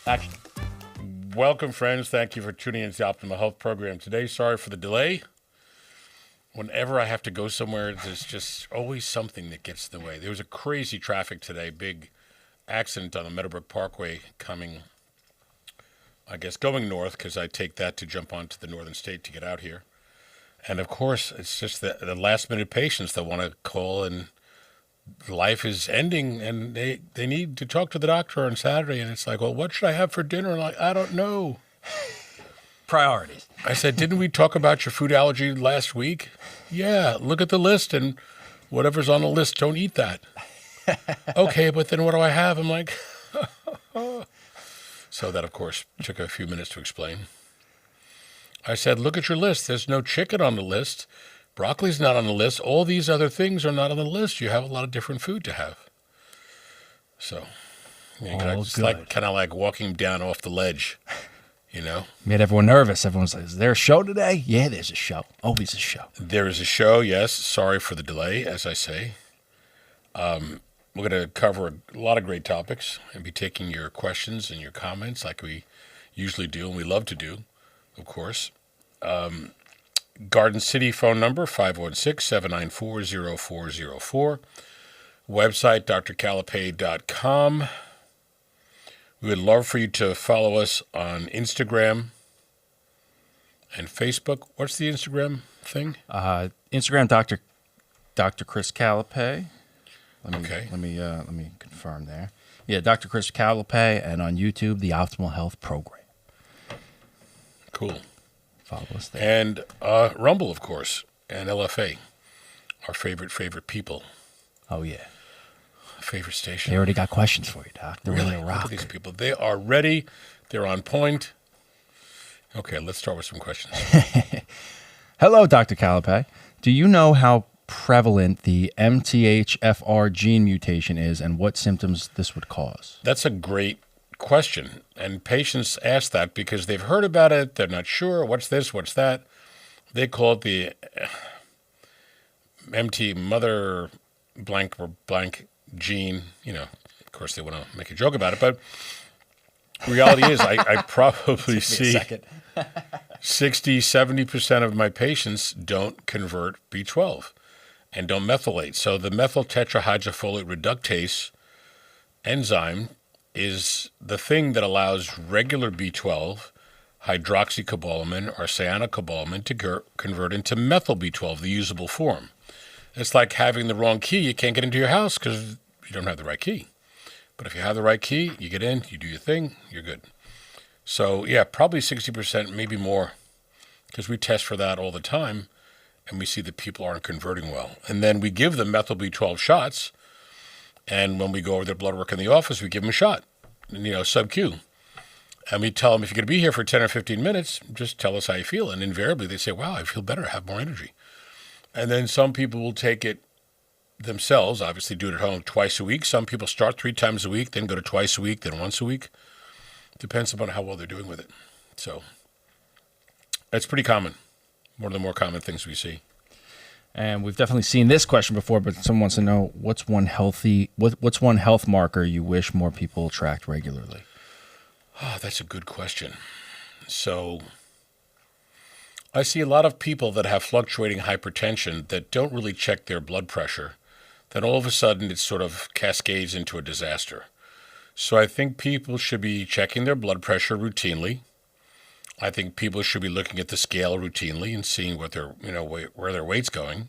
Action. Welcome, friends. Thank you for tuning in to the Optimal Health Program today. Sorry for the delay. Whenever I have to go somewhere, there's just always something that gets in the way. There was a crazy traffic today, big accident on the Meadowbrook Parkway coming, I guess, going north, because I take that to jump onto the northern state to get out here. And, of course, it's just the last-minute patients that want to call, and life is ending, and they need to talk to the doctor on Saturday, and it's like, well, what should I have for dinner? And I don't know. Priorities. I said, didn't we talk about your food allergy last week? Yeah, look at the list, and whatever's on the list, don't eat that. Okay, but then what do I have? I'm like, so that, of course, took a few minutes to explain. I said, look at your list. There's no chicken on the list. Broccoli's not on the list. All these other things are not on the list. You have a lot of different food to have. So, it's like kind of like walking down off the ledge, you know? Made everyone nervous. Everyone's like, is there a show today? Yeah, there's a show. Always a show. There is a show, yes. Sorry for the delay, as I say. We're going to cover a lot of great topics and be taking your questions and your comments like we usually do, and we love to do, of course. Garden City phone number, 516-794-0404. Website, drcalapai.com. We would love for you to follow us on Instagram and Facebook. What's the Instagram thing? Instagram, Dr. Chris Calapai. Okay. Let me confirm there. Yeah, Dr. Chris Calapai, and on YouTube, the Optimal Health Program. Cool. Follow us there. And Rumble, of course, and LFA, our favorite people. Oh, yeah. Favorite station. They already got questions for you, Doc. They're Really? ready to rock. Look at these people. They are ready. They're on point. Okay, let's start with some questions. Hello, Dr. Calapai. Do you know how prevalent the MTHFR gene mutation is and what symptoms this would cause? That's a great question. And patients ask that because they've heard about it. They're not sure. What's this? What's that? They call it the MT mother blank or blank gene. You know, of course, they want to make a joke about it. But reality is I probably see 60, 70% of my patients don't convert B12 and don't methylate. So the methyl tetrahydrofolate reductase enzyme is the thing that allows regular B12, hydroxycobalamin or cyanocobalamin to convert into methyl B12, the usable form. It's like having the wrong key. You can't get into your house because you don't have the right key. But if you have the right key, you get in, you do your thing, you're good. So, yeah, probably 60%, maybe more, because we test for that all the time, and we see that people aren't converting well. And then we give them methyl B12 shots, and when we go over their blood work in the office, we give them a shot, sub-Q. And we tell them, if you're going to be here for 10 or 15 minutes, just tell us how you feel. And invariably, they say, wow, I feel better, I have more energy. And then some people will take it themselves, obviously do it at home twice a week. Some people start 3 times a week, then go to twice a week, then once a week. Depends upon how well they're doing with it. So that's pretty common. One of the more common things we see. And we've definitely seen this question before, but someone wants to know what's one health marker you wish more people tracked regularly? Oh, that's a good question. So I see a lot of people that have fluctuating hypertension that don't really check their blood pressure. Then all of a sudden it sort of cascades into a disaster. So I think people should be checking their blood pressure routinely. I think people should be looking at the scale routinely and seeing what their, where their weight's going.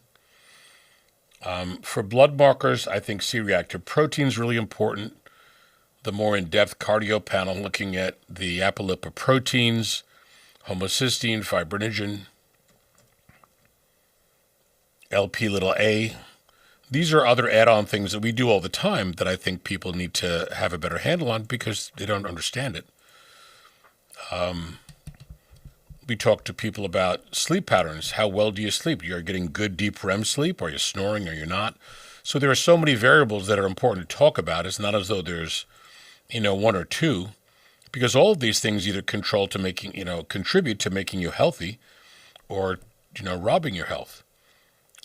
For blood markers, I think C-reactive protein is really important. The more in-depth cardio panel looking at the apolipoproteins, homocysteine, fibrinogen, LP(a). These are other add-on things that we do all the time that I think people need to have a better handle on because they don't understand it. We talk to people about sleep patterns. How well do you sleep? You're getting good deep REM sleep? Are you snoring or you're not? So there are so many variables that are important to talk about. It's not as though there's, one or two, because all of these things either contribute to making you healthy or, robbing your health.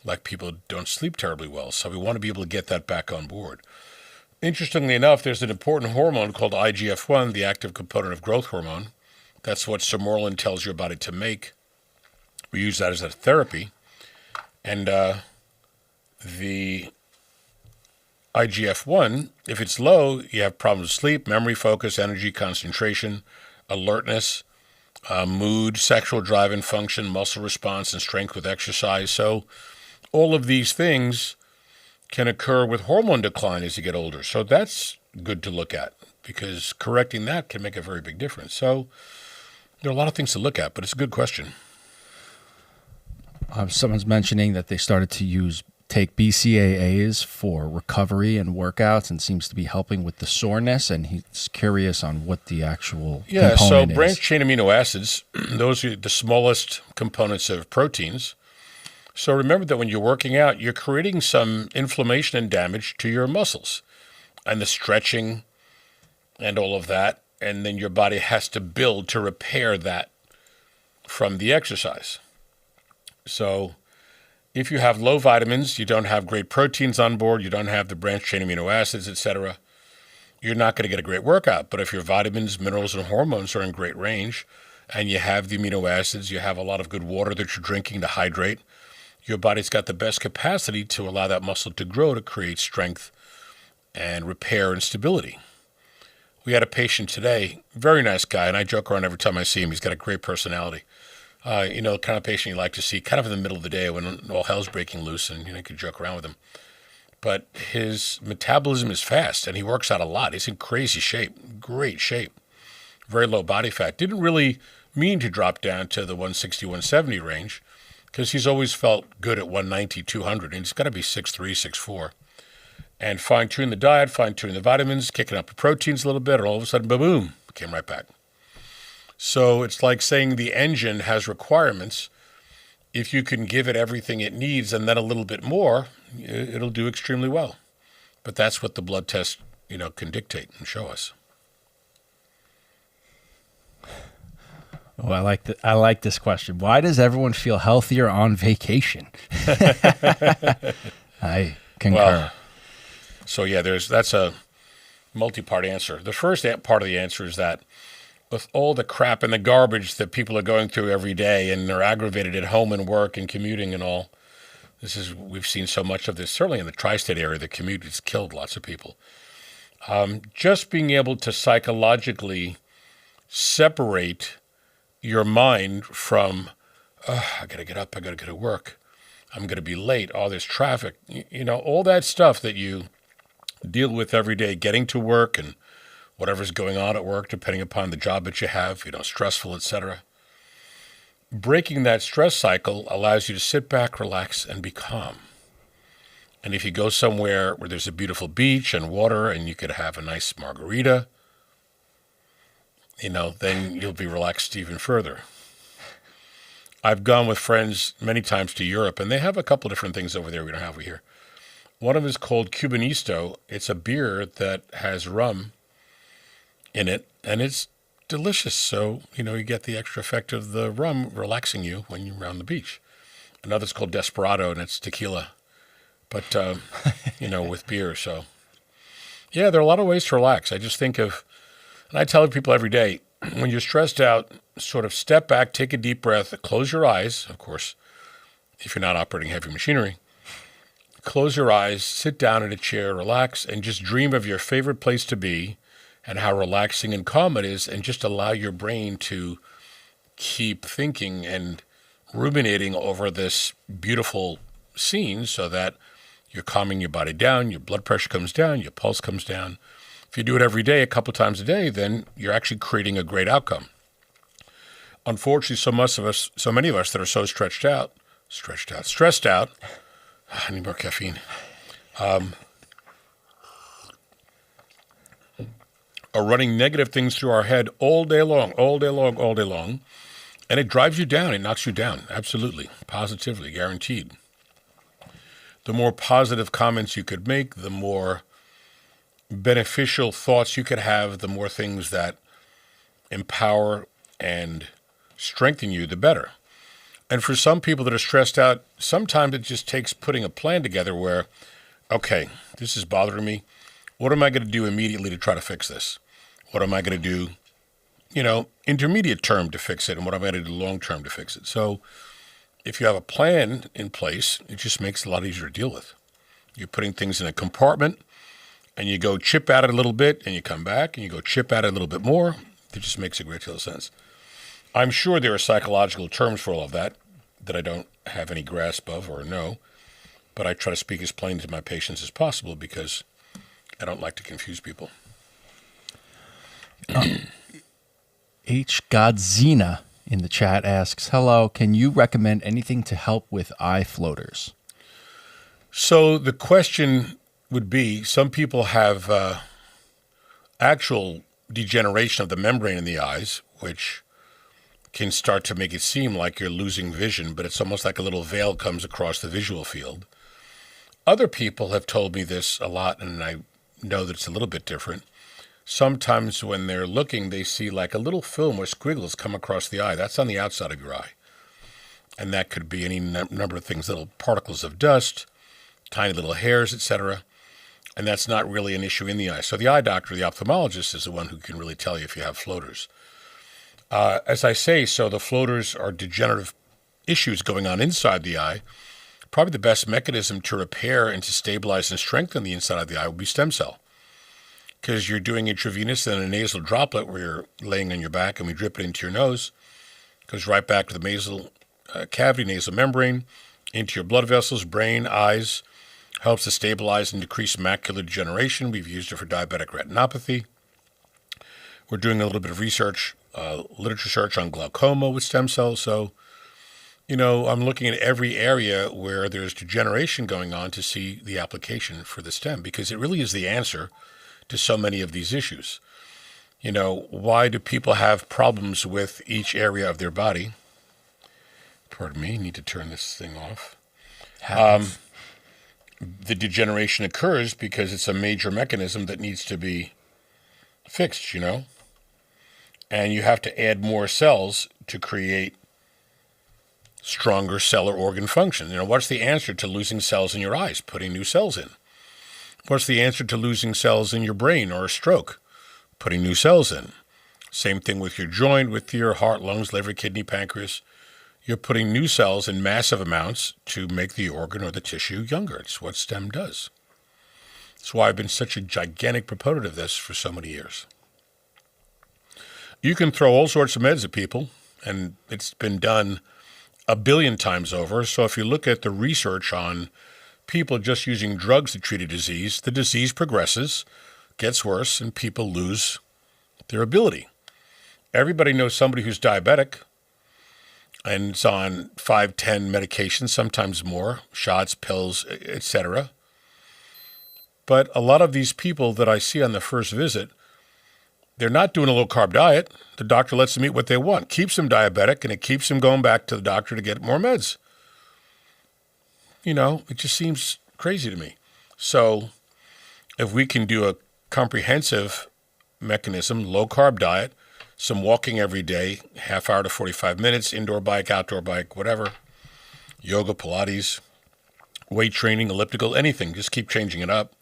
Like people don't sleep terribly well. So we want to be able to get that back on board. Interestingly enough, there's an important hormone called IGF-1, the active component of growth hormone. That's what Sermorelin tells your body to make. We use that as a therapy. And the IGF-1, if it's low, you have problems with sleep, memory, focus, energy, concentration, alertness, mood, sexual drive and function, muscle response, and strength with exercise. So all of these things can occur with hormone decline as you get older. So that's good to look at because correcting that can make a very big difference. So there are a lot of things to look at, but it's a good question. Someone's mentioning that they started to take BCAAs for recovery and workouts and seems to be helping with the soreness, and he's curious on what the actual component is. Branched chain amino acids, those are the smallest components of proteins. So remember that when you're working out, you're creating some inflammation and damage to your muscles and the stretching and all of that, and then your body has to build to repair that from the exercise. So if you have low vitamins, you don't have great proteins on board, you don't have the branched chain amino acids, etc., you're not going to get a great workout. But if your vitamins, minerals, and hormones are in great range, and you have the amino acids, you have a lot of good water that you're drinking to hydrate, your body's got the best capacity to allow that muscle to grow to create strength and repair and stability. We had a patient today, very nice guy, and I joke around every time I see him. He's got a great personality. The kind of patient you like to see kind of in the middle of the day when all hell's breaking loose and you can joke around with him. But his metabolism is fast and he works out a lot. He's in crazy shape, great shape, very low body fat. Didn't really mean to drop down to the 160, 170 range because he's always felt good at 190, 200, and he's got to be 6'3", 6'4". And fine-tune the diet, fine-tune the vitamins, kicking up the proteins a little bit, and all of a sudden, boom, came right back. So it's like saying the engine has requirements. If you can give it everything it needs and then a little bit more, it'll do extremely well. But that's what the blood test, can dictate and show us. Oh, I like this question. Why does everyone feel healthier on vacation? I concur. That's a multi-part answer. The first part of the answer is that with all the crap and the garbage that people are going through every day and they're aggravated at home and work and commuting and all, we've seen so much of this, certainly in the tri-state area, the commute has killed lots of people. Just being able to psychologically separate your mind from, I got to get up, I got to go to work, I'm going to be late, there's traffic, all that stuff that you deal with every day, getting to work and whatever's going on at work, depending upon the job that you have, stressful, etc. Breaking that stress cycle allows you to sit back, relax, and be calm. And if you go somewhere where there's a beautiful beach and water and you could have a nice margarita, then you'll be relaxed even further. I've gone with friends many times to Europe, and they have a couple of different things over there we don't have here. One of them is called Cubanisto. It's a beer that has rum in it, and it's delicious. So, you get the extra effect of the rum relaxing you when you're around the beach. Another's called Desperado, and it's tequila, but, with beer. So, yeah, there are a lot of ways to relax. I just think of, and I tell people every day, when you're stressed out, sort of step back, take a deep breath, close your eyes, of course, if you're not operating heavy machinery. Close your eyes, sit down in a chair, relax, and just dream of your favorite place to be and how relaxing and calm it is, and just allow your brain to keep thinking and ruminating over this beautiful scene so that you're calming your body down, your blood pressure comes down, your pulse comes down. If you do it every day, a couple of times a day, then you're actually creating a great outcome. Unfortunately, so many of us that are so stressed out, I need more caffeine, are running negative things through our head all day long, and it drives you down. It knocks you down, absolutely, positively, guaranteed. The more positive comments you could make, the more beneficial thoughts you could have, the more things that empower and strengthen you, the better. And for some people that are stressed out, sometimes it just takes putting a plan together where, okay, this is bothering me. What am I going to do immediately to try to fix this? What am I going to do, intermediate term to fix it, and what am I going to do long term to fix it? So if you have a plan in place, it just makes it a lot easier to deal with. You're putting things in a compartment, and you go chip at it a little bit, and you come back, and you go chip at it a little bit more. It just makes a great deal of sense. I'm sure there are psychological terms for all of that I don't have any grasp of or know, but I try to speak as plain to my patients as possible because I don't like to confuse people. H. Godzina in the chat asks, hello, can you recommend anything to help with eye floaters? So the question would be, some people have actual degeneration of the membrane in the eyes, which can start to make it seem like you're losing vision, but it's almost like a little veil comes across the visual field. Other people have told me this a lot, and I know that it's a little bit different. Sometimes when they're looking, they see like a little film where squiggles come across the eye. That's on the outside of your eye. And that could be any number of things, little particles of dust, tiny little hairs, etc. And that's not really an issue in the eye. So the eye doctor, the ophthalmologist, is the one who can really tell you if you have floaters. As I say, so the floaters are degenerative issues going on inside the eye. Probably the best mechanism to repair and to stabilize and strengthen the inside of the eye would be stem cell. Because you're doing intravenous and a nasal droplet where you're laying on your back and we drip it into your nose. Goes right back to the nasal cavity, nasal membrane, into your blood vessels, brain, eyes. Helps to stabilize and decrease macular degeneration. We've used it for diabetic retinopathy. We're doing a little bit of research, literature search on glaucoma with stem cells. So, I'm looking at every area where there's degeneration going on to see the application for the stem, because it really is the answer to so many of these issues. Why do people have problems with each area of their body? Pardon me, I need to turn this thing off. The degeneration occurs because it's a major mechanism that needs to be fixed, And you have to add more cells to create stronger cell or organ function. What's the answer to losing cells in your eyes? Putting new cells in. What's the answer to losing cells in your brain or a stroke? Putting new cells in. Same thing with your joint, with your heart, lungs, liver, kidney, pancreas. You're putting new cells in massive amounts to make the organ or the tissue younger. It's what STEM does. That's why I've been such a gigantic proponent of this for so many years. You can throw all sorts of meds at people, and it's been done a billion times over. So if you look at the research on people just using drugs to treat a disease, the disease progresses, gets worse, and people lose their ability. Everybody knows somebody who's diabetic and is on 5, 10 medications, sometimes more, shots, pills, etc. But a lot of these people that I see on the first visit, they're not doing a low-carb diet. The doctor lets them eat what they want, keeps them diabetic, and it keeps them going back to the doctor to get more meds. It just seems crazy to me. So if we can do a comprehensive mechanism, low-carb diet, some walking every day, half hour to 45 minutes, indoor bike, outdoor bike, whatever, yoga, Pilates, weight training, elliptical, anything, just keep changing it up.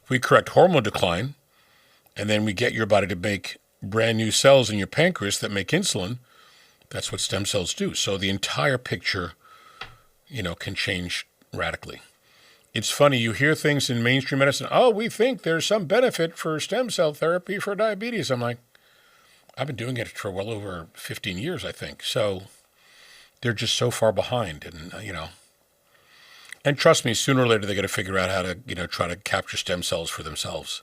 If we correct hormone decline, and then we get your body to make brand new cells in your pancreas that make insulin, that's what stem cells do. So the entire picture, can change radically. It's funny, you hear things in mainstream medicine, we think there's some benefit for stem cell therapy for diabetes. I'm like, I've been doing it for well over 15 years, I think. So they're just so far behind. And, and trust me, sooner or later, they got to figure out how to, try to capture stem cells for themselves.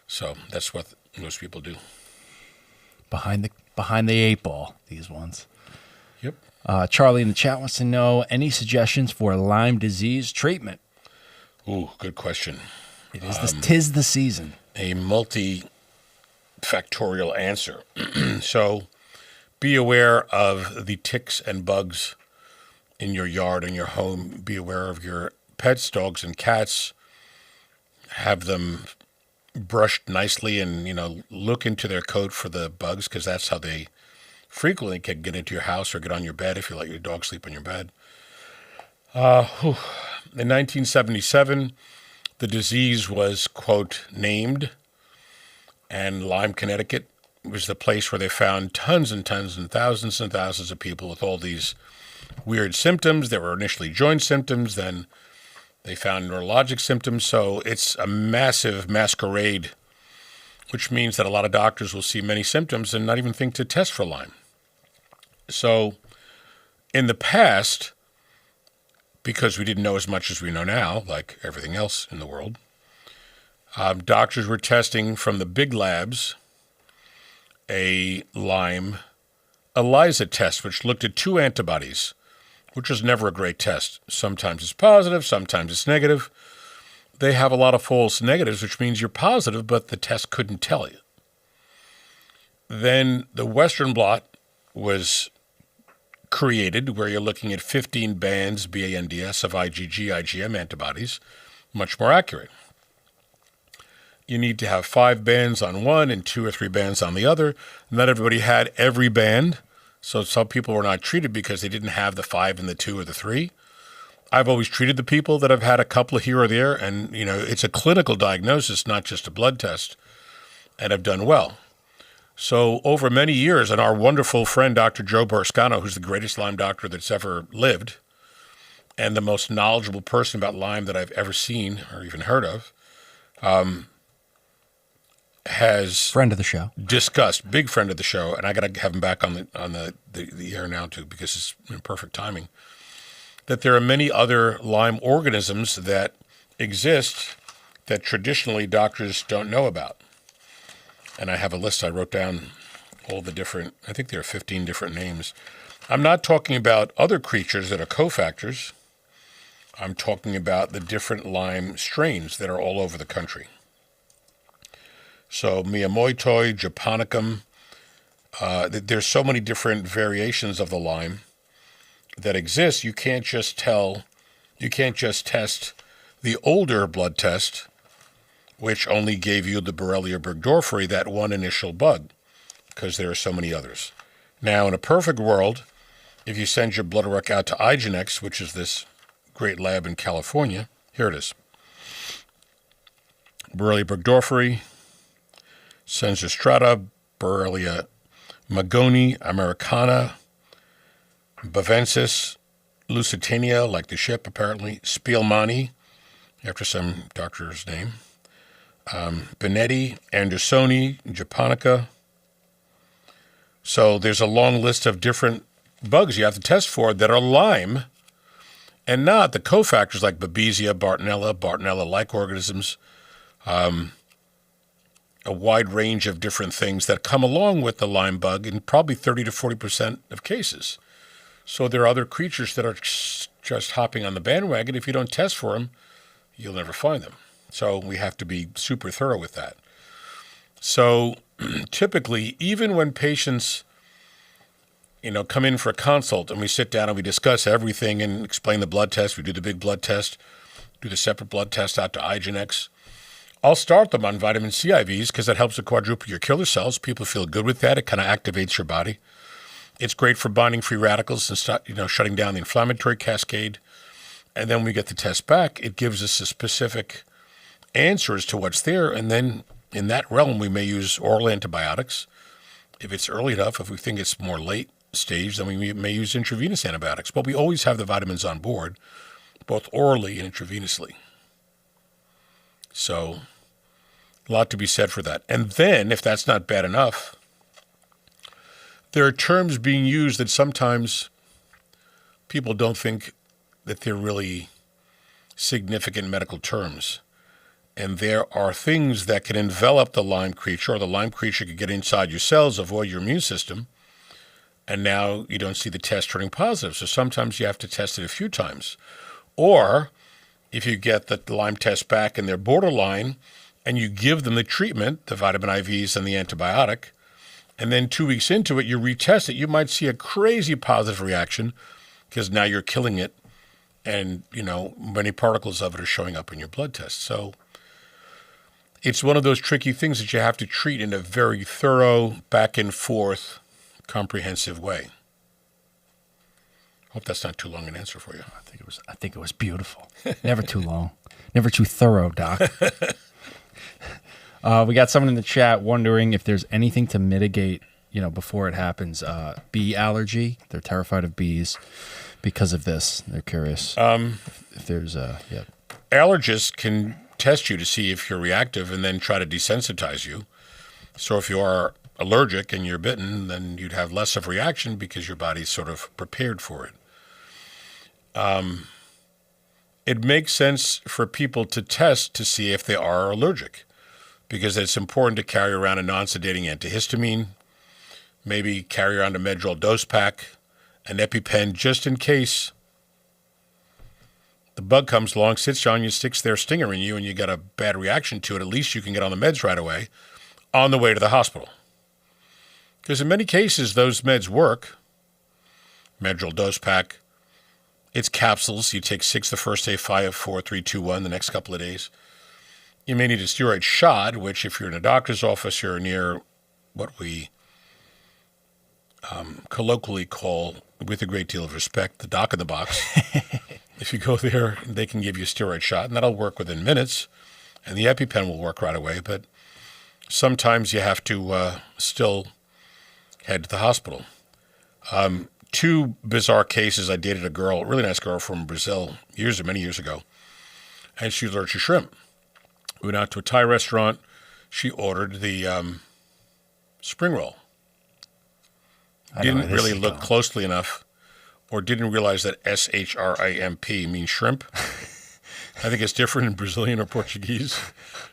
So that's what most people do. Behind the eight ball, these ones. Yep. Charlie in the chat wants to know, any suggestions for Lyme disease treatment? Ooh, good question. It is tis the season. A multifactorial answer. So be aware of the ticks and bugs in your yard and your home. Be aware of your pets, dogs and cats. Have them brushed nicely and, look into their coat for the bugs, because that's how they frequently can get into your house or get on your bed if you let your dog sleep on your bed. In 1977, the disease was, quote, named, and Lyme, Connecticut was the place where they found tons and tons and thousands of people with all these weird symptoms. There were initially joint symptoms, then they found neurologic symptoms. So it's a massive masquerade, which means that a lot of doctors will see many symptoms and not even think to test for Lyme. So in the past, because we didn't know as much as we know now, like everything else in the world, doctors were testing from the big labs a Lyme ELISA test, which looked at 2 antibodies, which was never a great test. Sometimes it's positive, sometimes it's negative. They have a lot of false negatives, which means you're positive, but the test couldn't tell you. Then the Western blot was created, where you're looking at 15 bands, BANDS, of IgG, IgM antibodies, much more accurate. You need to have 5 bands on one and 2 or 3 bands on the other. Not everybody had every band, so some people were not treated because they didn't have the 5 and the 2 or the 3. I've always treated the people that have had a couple here or there, and it's a clinical diagnosis, not just a blood test, and have done well. So over many years, and our wonderful friend, Dr. Joe Borscano, who's the greatest Lyme doctor that's ever lived, and the most knowledgeable person about Lyme that I've ever seen or even heard of, has friend of the show, discussed, big friend of the show, and I got to have him back on the air now too, because it's in perfect timing, that there are many other Lyme organisms that exist that traditionally doctors don't know about. And I have a list. I wrote down all the different, I think there are 15 different names. I'm not talking about other creatures that are cofactors. I'm talking about the different Lyme strains that are all over the country. So Miyamoto, Japonicum, there's so many different variations of the Lyme that exist. You can't just test the older blood test, which only gave you the Borrelia burgdorferi, that one initial bug, because there are so many others. Now, in a perfect world, if you send your blood work out to IGeneX, which is this great lab in California, here it is. Borrelia burgdorferi, Sensistrata, Borrelia magoni, Americana, Bavensis, Lusitania, like the ship apparently, Spielmani, after some doctor's name, Benetti, Andersoni, Japonica. So there's a long list of different bugs you have to test for that are Lyme and not the cofactors like Babesia, Bartonella-like organisms, a wide range of different things that come along with the Lyme bug in probably 30 to 40% of cases. So there are other creatures that are just hopping on the bandwagon. If you don't test for them, you'll never find them. So we have to be super thorough with that. So typically, even when patients, come in for a consult and we sit down and we discuss everything and explain the blood test, we do the big blood test, do the separate blood test out to IGeneX, I'll start them on vitamin C IVs because that helps to quadruple your killer cells. People feel good with that. It kind of activates your body. It's great for binding free radicals and shutting down the inflammatory cascade. And then when we get the test back, it gives us a specific answer as to what's there. And then in that realm, we may use oral antibiotics. If it's early enough, if we think it's more late stage, then we may use intravenous antibiotics. But we always have the vitamins on board, both orally and intravenously. So a lot to be said for that. And then, if that's not bad enough, there are terms being used that sometimes people don't think that they're really significant medical terms. And there are things that can envelop the Lyme creature, or the Lyme creature could get inside your cells, avoid your immune system, and now you don't see the test turning positive. So sometimes you have to test it a few times. Or if you get the Lyme test back and they're borderline, and you give them the treatment, the vitamin IVs and the antibiotic, and then 2 weeks into it, you retest it, you might see a crazy positive reaction because now you're killing it and, many particles of it are showing up in your blood test. So it's one of those tricky things that you have to treat in a very thorough, back and forth, comprehensive way. Hope that's not too long an answer for you. I think it was beautiful. Never too long. Never too thorough, Doc. We got someone in the chat wondering if there's anything to mitigate, before it happens. Bee allergy. They're terrified of bees because of this. They're curious if there's yeah. Allergists can test you to see if you're reactive and then try to desensitize you. So if you are allergic and you're bitten, then you'd have less of a reaction because your body's sort of prepared for it. It makes sense for people to test to see if they are allergic, because it's important to carry around a non-sedating antihistamine, maybe carry around a Medrol dose pack, an EpiPen, just in case the bug comes along, sits on you, sticks their stinger in you, and you got a bad reaction to it. At least you can get on the meds right away on the way to the hospital. Because in many cases, those meds work. Medrol dose pack, it's capsules. You take 6 the first day, 5, 4, 3, 2, 1 the next couple of days. You may need a steroid shot, which if you're in a doctor's office, you're near what we colloquially call, with a great deal of respect, the doc in the box. If you go there, they can give you a steroid shot, and that'll work within minutes. And the EpiPen will work right away, but sometimes you have to still head to the hospital. 2 bizarre cases. I dated a girl, a really nice girl from Brazil many years ago, and she was allergic to shrimp. We went out to a Thai restaurant. She ordered the spring roll. Didn't really look closely enough, or didn't realize that shrimp means shrimp. I think it's different in Brazilian or Portuguese.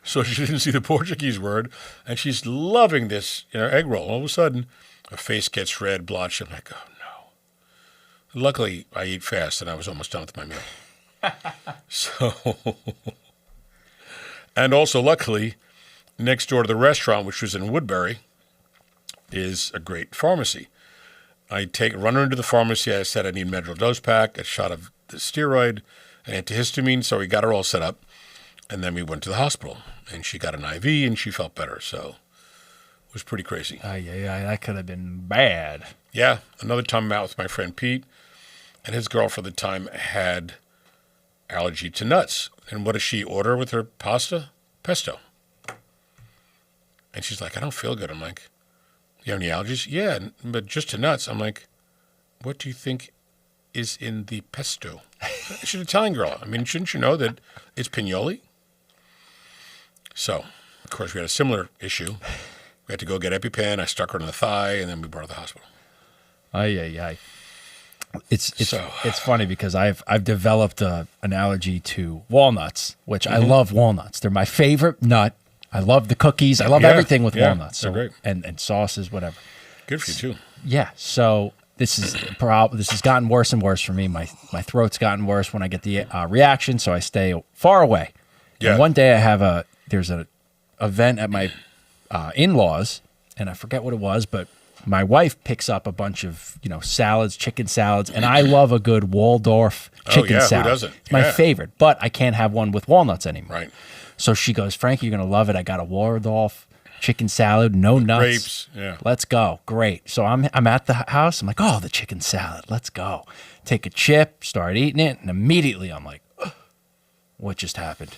So she didn't see the Portuguese word, and she's loving this egg roll. All of a sudden, her face gets red, blotched. I'm like, oh, no. Luckily, I eat fast, and I was almost done with my meal. And also, luckily, next door to the restaurant, which was in Woodbury, is a great pharmacy. I run her into the pharmacy. I said I need Medrol dose pack, a shot of the steroid, an antihistamine. So we got her all set up. And then we went to the hospital. And she got an IV, and she felt better. So it was pretty crazy. Yeah, that could have been bad. Yeah. Another time I'm out with my friend Pete. And his girlfriend at the time had allergy to nuts. And what does she order with her pasta? Pesto. And she's like, I don't feel good. I'm like, you have any allergies? Yeah, but just to nuts. I'm like, what do you think is in the pesto? She's an Italian girl. I mean, shouldn't you know that it's pignoli? So, of course, we had a similar issue. We had to go get EpiPen. I stuck her in the thigh, and then we brought her to the hospital. Ay. It's funny because I've developed an allergy to walnuts, which I love walnuts. They're my favorite nut. I love the cookies. I love everything with walnuts. So, they're great. And sauces, whatever. Good for you too. Yeah. So this has gotten worse and worse for me. My throat's gotten worse when I get the reaction, so I stay far away. Yeah. And one day there's an event at my in-laws, and I forget what it was, but my wife picks up a bunch of salads, chicken salads, and I love a good Waldorf chicken salad. Who doesn't? It's my favorite, but I can't have one with walnuts anymore. Right. So she goes, Frank, you're going to love it. I got a Waldorf chicken salad, no nuts. Grapes, yeah. Let's go. Great. So I'm at the house. I'm like, oh, the chicken salad. Let's go. Take a chip, start eating it, and immediately I'm like, what just happened?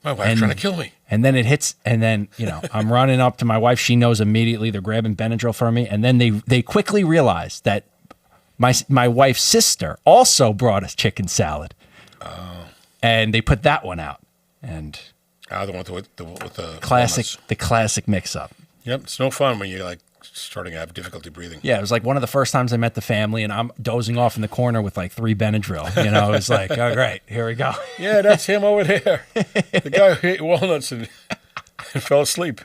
My wife's trying to kill me. And then it hits, and then, I'm running up to my wife. She knows immediately. They're grabbing Benadryl from me. And then they quickly realize that my wife's sister also brought us chicken salad. Oh. And they put that one out. And... the one with the classic, walnuts. The classic mix-up. Yep, it's no fun when you're starting to have difficulty breathing. Yeah, it was like one of the first times I met the family, and I'm dozing off in the corner with like 3 Benadryl. It was like, oh great, here we go. Yeah, that's him over there, the guy who ate walnuts and fell asleep.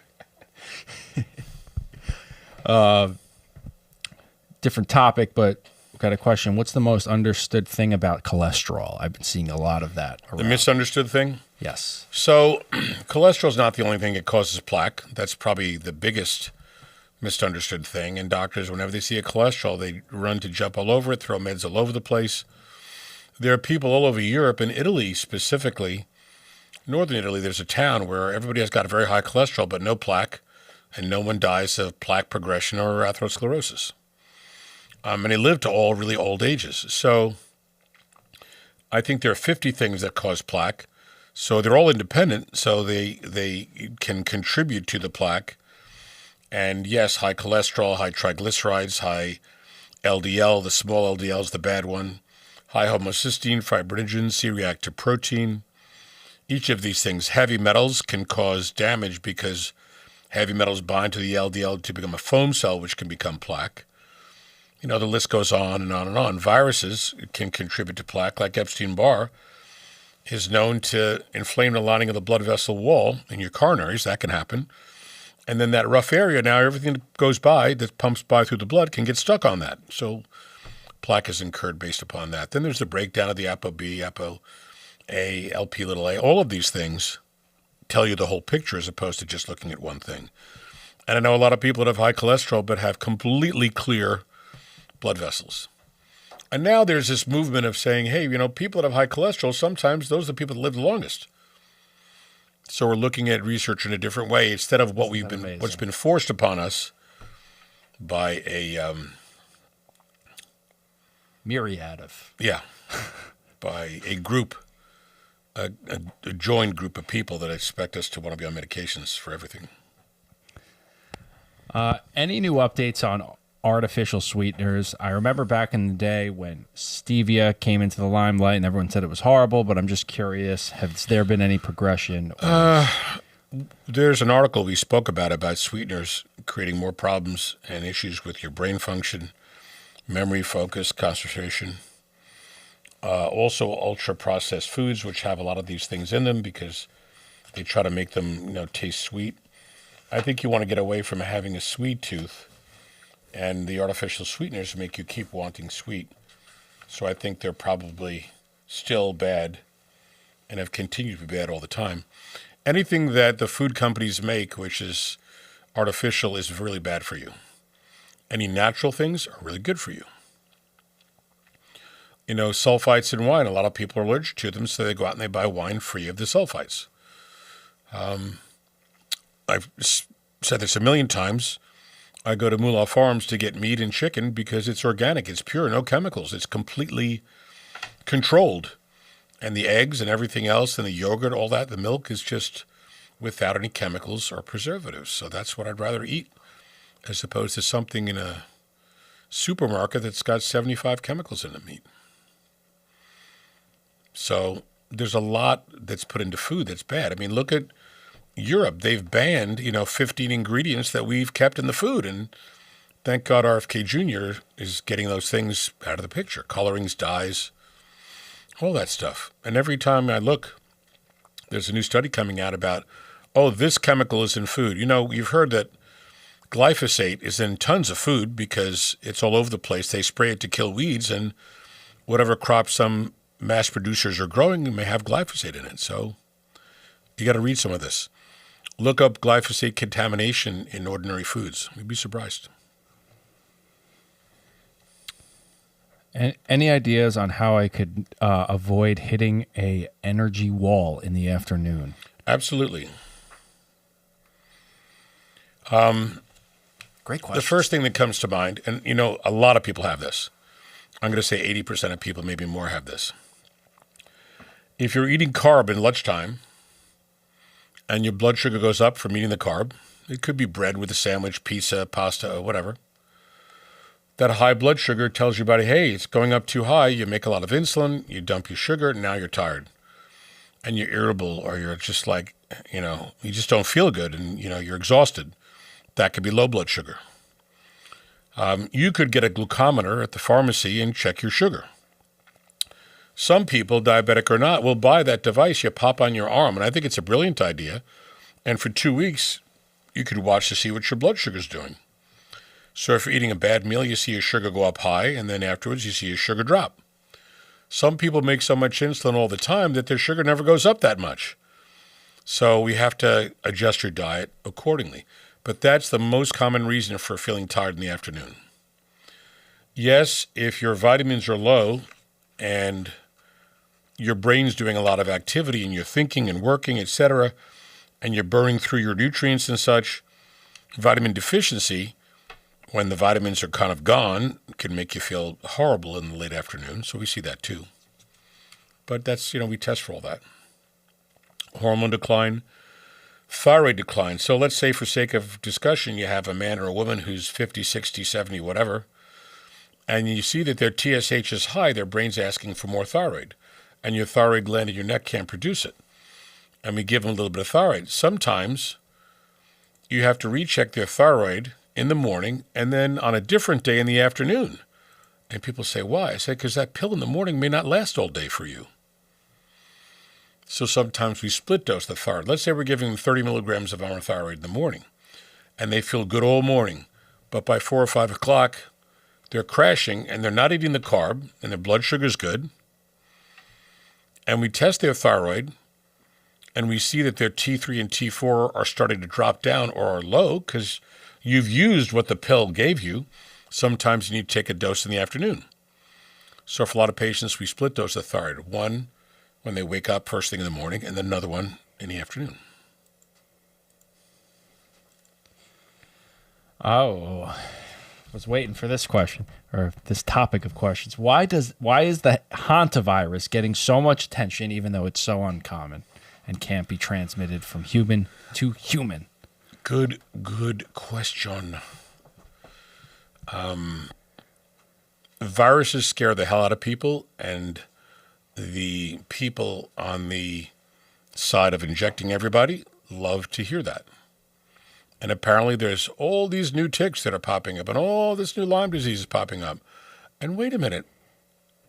Different topic, but got a question. What's the most understood thing about cholesterol? I've been seeing a lot of that around. The misunderstood thing? Yes. So cholesterol is not the only thing that causes plaque. That's probably the biggest misunderstood thing. And doctors, whenever they see a cholesterol, they run to jump all over it, throw meds all over the place. There are people all over Europe and Italy specifically. Northern Italy, there's a town where everybody has got a very high cholesterol but no plaque, and no one dies of plaque progression or atherosclerosis. And they live to all really old ages. So I think there are 50 things that cause plaque. So they're all independent, so they can contribute to the plaque. And yes, high cholesterol, high triglycerides, high LDL, the small LDL is the bad one, high homocysteine, fibrinogen, C-reactive protein. Each of these things, heavy metals, can cause damage because heavy metals bind to the LDL to become a foam cell, which can become plaque. The list goes on and on and on. Viruses can contribute to plaque, like Epstein-Barr is known to inflame the lining of the blood vessel wall in your coronaries. That can happen. And then that rough area, now everything that goes by, that pumps by through the blood, can get stuck on that. So plaque is incurred based upon that. Then there's the breakdown of the ApoB, ApoA, LP little a. All of these things tell you the whole picture as opposed to just looking at one thing. And I know a lot of people that have high cholesterol but have completely clear blood vessels. And now there's this movement of saying, hey, people that have high cholesterol, sometimes those are the people that live the longest. So we're looking at research in a different way instead of what's been forced upon us by a myriad of by a group, a joined group of people that expect us to want to be on medications for everything. Any new updates on artificial sweeteners? I remember back in the day when stevia came into the limelight and everyone said it was horrible, but I'm just curious, has there been any progression? There's an article we spoke about sweeteners creating more problems and issues with your brain function, memory, focus, concentration. Also ultra-processed foods, which have a lot of these things in them because they try to make them taste sweet. I think you want to get away from having a sweet tooth, and the artificial sweeteners make you keep wanting sweet. So I think they're probably still bad and have continued to be bad all the time. Anything that the food companies make, which is artificial, is really bad for you. Any natural things are really good for you. Sulfites in wine, a lot of people are allergic to them, so they go out and they buy wine free of the sulfites. I've said this a million times. I go to Moolah Farms to get meat and chicken because it's organic, it's pure, no chemicals, it's completely controlled. And the eggs and everything else and the yogurt, all that, the milk is just without any chemicals or preservatives. So that's what I'd rather eat as opposed to something in a supermarket that's got 75 chemicals in the meat. So there's a lot that's put into food that's bad. I mean, look at Europe. They've banned, 15 ingredients that we've kept in the food. And thank God RFK Jr. is getting those things out of the picture. Colorings, dyes, all that stuff. And every time I look, there's a new study coming out about, this chemical is in food. You've heard that glyphosate is in tons of food because it's all over the place. They spray it to kill weeds, and whatever crops some mass producers are growing may have glyphosate in it. So you got to read some of this. Look up glyphosate contamination in ordinary foods. You'd be surprised. And any ideas on how I could avoid hitting a energy wall in the afternoon? Absolutely. Great question. The first thing that comes to mind, and a lot of people have this. I'm going to say 80% of people, maybe more, have this. If you're eating carb in lunchtime and your blood sugar goes up from eating the carb, it could be bread with a sandwich, pizza, pasta, or whatever. That high blood sugar tells your body, hey, it's going up too high. You make a lot of insulin, you dump your sugar, and now you're tired. And you're irritable, or you're just like, you just don't feel good, and, you're exhausted. That could be low blood sugar. You could get a glucometer at the pharmacy and check your sugar. Some people, diabetic or not, will buy that device you pop on your arm, and I think it's a brilliant idea. And for 2 weeks, you could watch to see what your blood sugar's doing. So if you're eating a bad meal, you see your sugar go up high, and then afterwards you see your sugar drop. Some people make so much insulin all the time that their sugar never goes up that much. So we have to adjust your diet accordingly. But that's the most common reason for feeling tired in the afternoon. Yes, if your vitamins are low and your brain's doing a lot of activity and you're thinking and working, etc., and you're burning through your nutrients and such, vitamin deficiency, when the vitamins are kind of gone, can make you feel horrible in the late afternoon. So we see that too. But that's, we test for all that. hormone decline, thyroid decline. So let's say, for sake of discussion, you have a man or a woman who's 50, 60, 70, whatever, and you see that their TSH is high, their brain's asking for more thyroid, and your thyroid gland in your neck can't produce it. And we give them a little bit of thyroid. Sometimes you have to recheck their thyroid in the morning and then on a different day in the afternoon. And people say, why? I say, because that pill in the morning may not last all day for you. So sometimes we split dose the thyroid. Let's say we're giving them 30 milligrams of our thyroid in the morning, and they feel good all morning. But by 4 or 5 o'clock, they're crashing, and they're not eating the carb, and their blood sugar's good. And we test their thyroid, and we see that their T3 and T4 are starting to drop down or are low because you've used what the pill gave you. Sometimes you need to take a dose in the afternoon. So for a lot of patients, we split dose the thyroid. One when they wake up first thing in the morning, and then another one in the afternoon. Oh, I was waiting for this question, or this topic of questions. Why is the hantavirus getting so much attention, even though it's so uncommon and can't be transmitted from human to human? Good question. Viruses scare the hell out of people, and the people on the side of injecting everybody love to hear that. And apparently there's all these new ticks that are popping up and all this new Lyme disease is popping up. And wait a minute,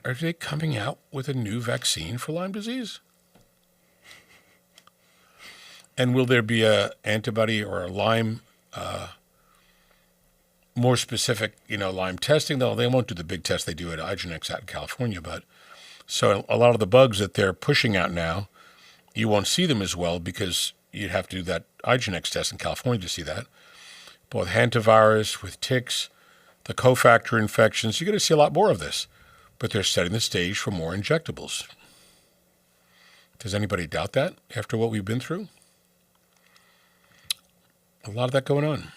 are they coming out with a new vaccine for Lyme disease? And will there be a antibody or a Lyme, more specific, Lyme testing? Though they won't do the big test they do at IGeneX out in California, but so a lot of the bugs that they're pushing out now, you won't see them as well because you'd have to do that IGeneX test in California to see that. But with hantavirus, with ticks, the cofactor infections, you're going to see a lot more of this. But they're setting the stage for more injectables. Does anybody doubt that after what we've been through? A lot of that going on.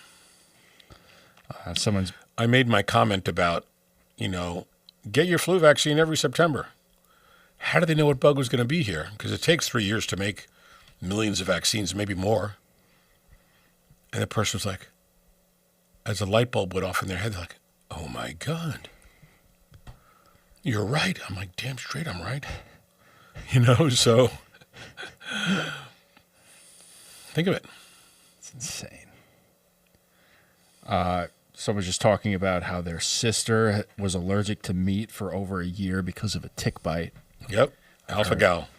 I made my comment about, get your flu vaccine every September. How do they know what bug was going to be here? Because it takes 3 years to make millions of vaccines, maybe more. And the person was like, as a light bulb went off in their head, they're like, oh my God, you're right. I'm like, damn straight, I'm right. So think of it. It's insane. Someone was just talking about how their sister was allergic to meat for over a year because of a tick bite. Yep, alpha-gal.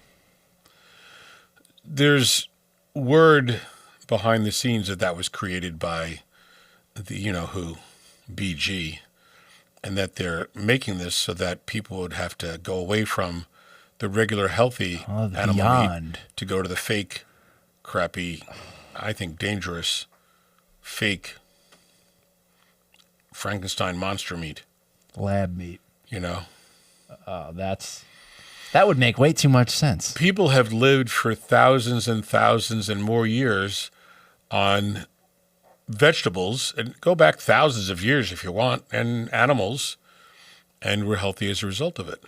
There's word behind the scenes that was created by the you-know-who, BG, and that they're making this so that people would have to go away from the regular healthy animal meat to go to the fake, crappy, I think dangerous, fake Frankenstein monster meat. Lab meat. That would make way too much sense. People have lived for thousands and thousands and more years on vegetables, and go back thousands of years if you want, and animals, and we're healthy as a result of it.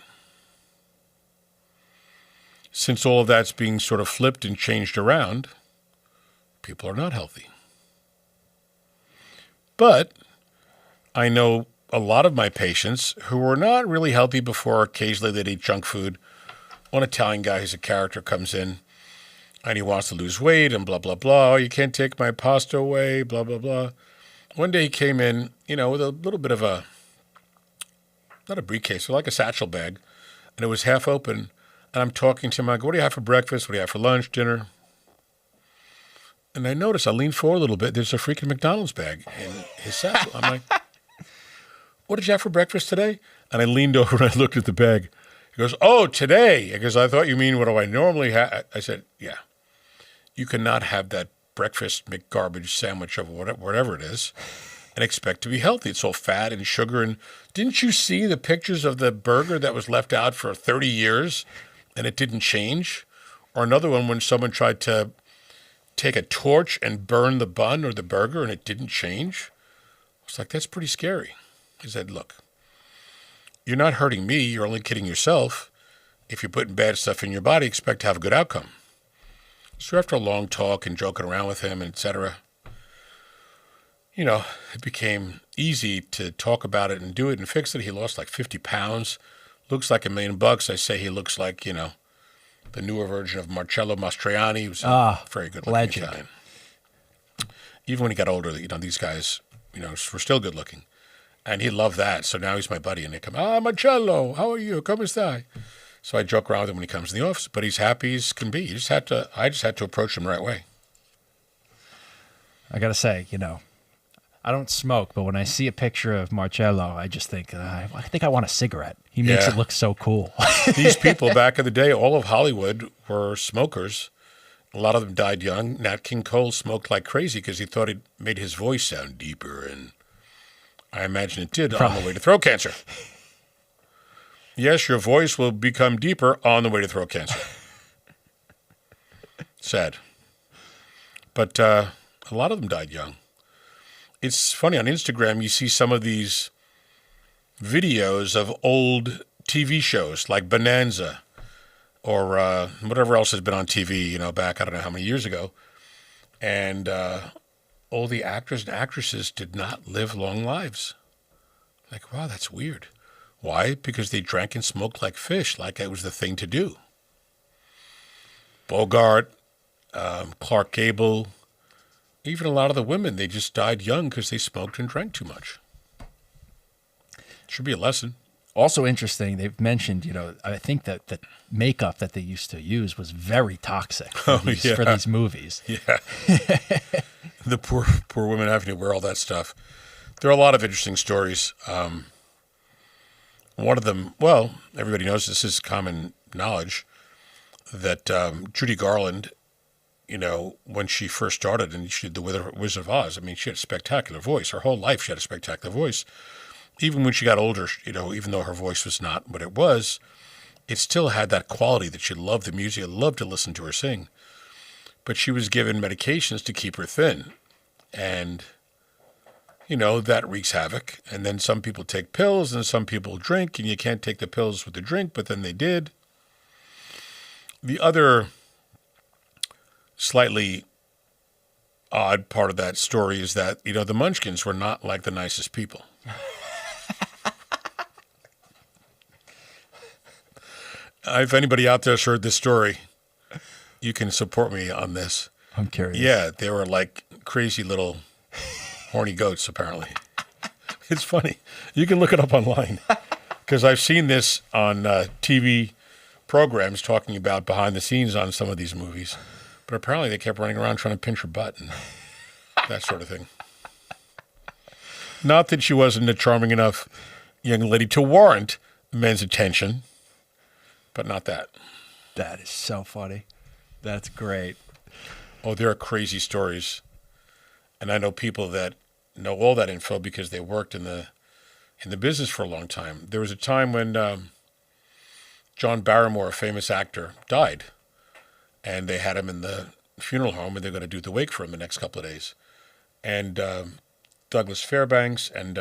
Since all of that's being sort of flipped and changed around, people are not healthy. But I know a lot of my patients who were not really healthy before. Occasionally they'd eat junk food. One Italian guy who's a character comes in and he wants to lose weight and blah, blah, blah. Oh, you can't take my pasta away, blah, blah, blah. One day he came in, with a little bit of not a briefcase, but like a satchel bag, and it was half open. And I'm talking to him. I go, what do you have for breakfast? What do you have for lunch, dinner? And I notice, I lean forward a little bit. There's a freaking McDonald's bag in his satchel. I'm like, what did you have for breakfast today? And I leaned over and I looked at the bag. He goes, oh, today. Because I thought you mean what do I normally have? I said, yeah. You cannot have that breakfast McGarbage sandwich of whatever it is and expect to be healthy. It's all fat and sugar. And didn't you see the pictures of the burger that was left out for 30 years and it didn't change? Or another one when someone tried to take a torch and burn the bun or the burger and it didn't change. I was like, that's pretty scary. He said, look, you're not hurting me. You're only kidding yourself. If you're putting bad stuff in your body, expect to have a good outcome. So after a long talk and joking around with him, etc., it became easy to talk about it and do it and fix it. He lost like 50 pounds. Looks like $1,000,000. I say he looks like, the newer version of Marcello Mastroianni. He was a very good looking Italian. Even when he got older, these guys, were still good looking. And he loved that. So now he's my buddy. And they come, Marcello, how are you? Come stai? So I joke around with him when he comes in the office, but he's happy as can be. I just had to approach him the right way. I got to say, I don't smoke, but when I see a picture of Marcello, I just think, I think I want a cigarette. He makes it look so cool. These people back in the day, all of Hollywood were smokers. A lot of them died young. Nat King Cole smoked like crazy because he thought it made his voice sound deeper, and I imagine it did on the way to throat cancer. Yes, your voice will become deeper on the way to throat cancer. Sad. But a lot of them died young. It's funny, on Instagram, you see some of these videos of old TV shows like Bonanza or whatever else has been on TV, back I don't know how many years ago. And all the actors and actresses did not live long lives. Like, wow, that's weird. Why? Because they drank and smoked like fish, like it was the thing to do. Bogart, Clark Gable, even a lot of the women, they just died young because they smoked and drank too much. Should be a lesson. Also interesting, they've mentioned, I think that the makeup that they used to use was very toxic for these movies. Yeah. The poor women having to wear all that stuff. There are a lot of interesting stories. One of them, well, everybody knows this is common knowledge, that Judy Garland, when she first started and she did The Wizard of Oz, she had a spectacular voice. Her whole life she had a spectacular voice. Even when she got older, even though her voice was not what it was, it still had that quality that she loved the music, loved to listen to her sing. But she was given medications to keep her thin. And, that wreaks havoc. And then some people take pills and some people drink, and you can't take the pills with the drink, but then they did. The other slightly odd part of that story is that, the Munchkins were not like the nicest people. If anybody out there has heard this story, you can support me on this. I'm curious. Yeah, they were like crazy little horny goats, apparently. It's funny. You can look it up online because I've seen this on TV programs talking about behind the scenes on some of these movies. But apparently they kept running around trying to pinch her butt and that sort of thing. Not that she wasn't a charming enough young lady to warrant men's attention, but not that. That is so funny. That's great. Oh, there are crazy stories. And I know people that know all that info because they worked in the business for a long time. There was a time when John Barrymore, a famous actor, died. And they had him in the funeral home, and they're going to do the wake for him the next couple of days. And Douglas Fairbanks and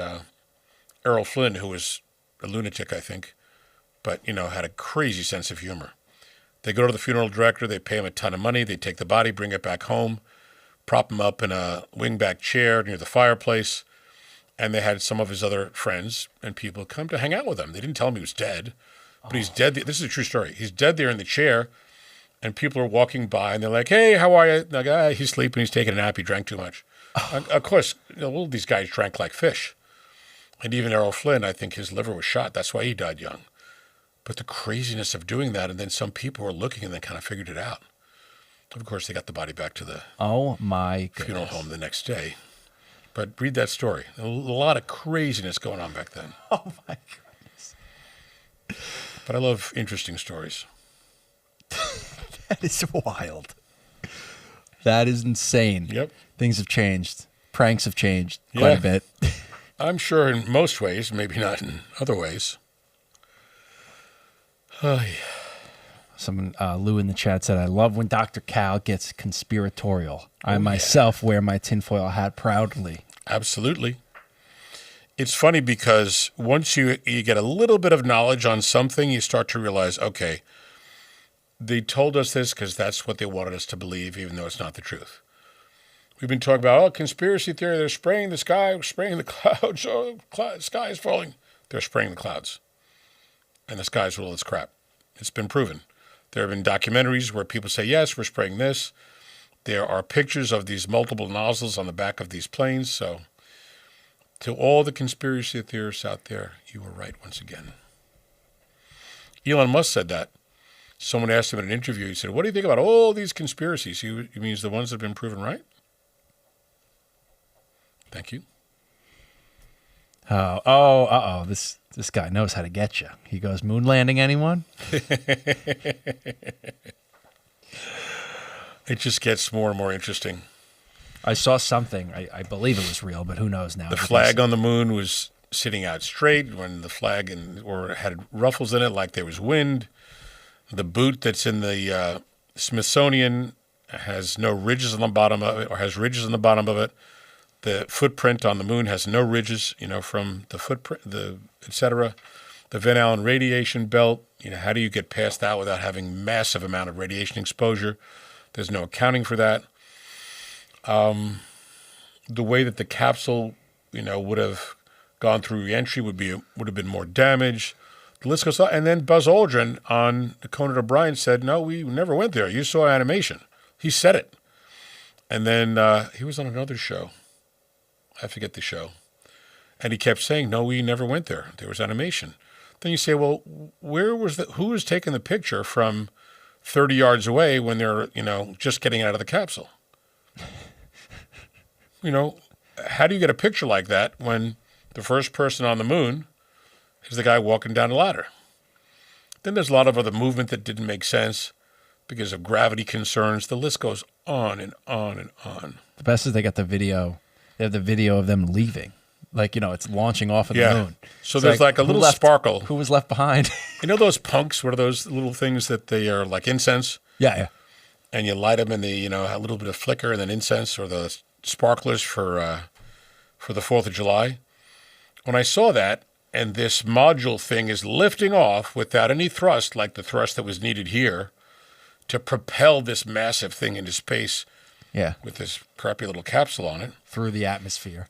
Errol Flynn, who was a lunatic, I think, but, had a crazy sense of humor. They go to the funeral director, they pay him a ton of money, they take the body, bring it back home, prop him up in a wingback chair near the fireplace, and they had some of his other friends and people come to hang out with him. They didn't tell him he was dead, but he's dead. This is a true story. He's dead there in the chair, and people are walking by, and they're like, "Hey, how are you?" Like, he's sleeping, he's taking a nap, he drank too much. Of course, all these guys drank like fish. And even Errol Flynn, I think his liver was shot. That's why he died young. But the craziness of doing that, and then some people were looking and they kind of figured it out. Of course, they got the body back to the funeral home the next day. But read that story. A lot of craziness going on back then. Oh, my goodness. But I love interesting stories. That is wild. That is insane. Yep. Things have changed. Pranks have changed quite a bit. I'm sure in most ways, maybe not in other ways. Oh, yeah. Someone, Lou in the chat said, I love when Dr. Cal gets conspiratorial. I myself wear my tinfoil hat proudly. Absolutely. It's funny because once you get a little bit of knowledge on something, you start to realize, okay, they told us this because that's what they wanted us to believe, even though it's not the truth. We've been talking about, conspiracy theory. They're spraying the sky, spraying the clouds. Oh, sky is falling. They're spraying the clouds. And the sky's full of this crap. It's been proven. There have been documentaries where people say, yes, we're spraying this. There are pictures of these multiple nozzles on the back of these planes. So to all the conspiracy theorists out there, you were right once again. Elon Musk said that. Someone asked him in an interview, he said, what do you think about all these conspiracies? He means the ones that have been proven right? Thank you. This guy knows how to get you. He goes, moon landing, anyone? It just gets more and more interesting. I saw something. I believe it was real, but who knows now? The flag on the moon was sitting out straight when the flag or had ruffles in it like there was wind. The boot that's in the Smithsonian has no ridges on the bottom of it, or has ridges on the bottom of it. The footprint on the moon has no ridges, from the footprint, et cetera. The Van Allen radiation belt, how do you get past that without having massive amount of radiation exposure? There's no accounting for that. The way that the capsule, would have gone through reentry would have been more damage. The list goes on. And then Buzz Aldrin on Conan O'Brien said, no, we never went there. You saw animation. He said it. And then he was on another show. I forget the show. And he kept saying, no, we never went there. There was animation. Then you say, well, who was taking the picture from 30 yards away when they're, just getting out of the capsule? How do you get a picture like that when the first person on the moon is the guy walking down the ladder? Then there's a lot of other movement that didn't make sense because of gravity concerns. The list goes on and on and on. The best is they got the video. They have the video of them leaving. Like, it's launching off of the moon. So there's like a little sparkle. Who was left behind? Those punks? What are those little things that they are like incense? Yeah. And you light them and they, a little bit of flicker and then incense, or the sparklers for the 4th of July. When I saw that, and this module thing is lifting off without any thrust, like the thrust that was needed here, to propel this massive thing into space. Yeah. With this crappy little capsule on it. Through the atmosphere.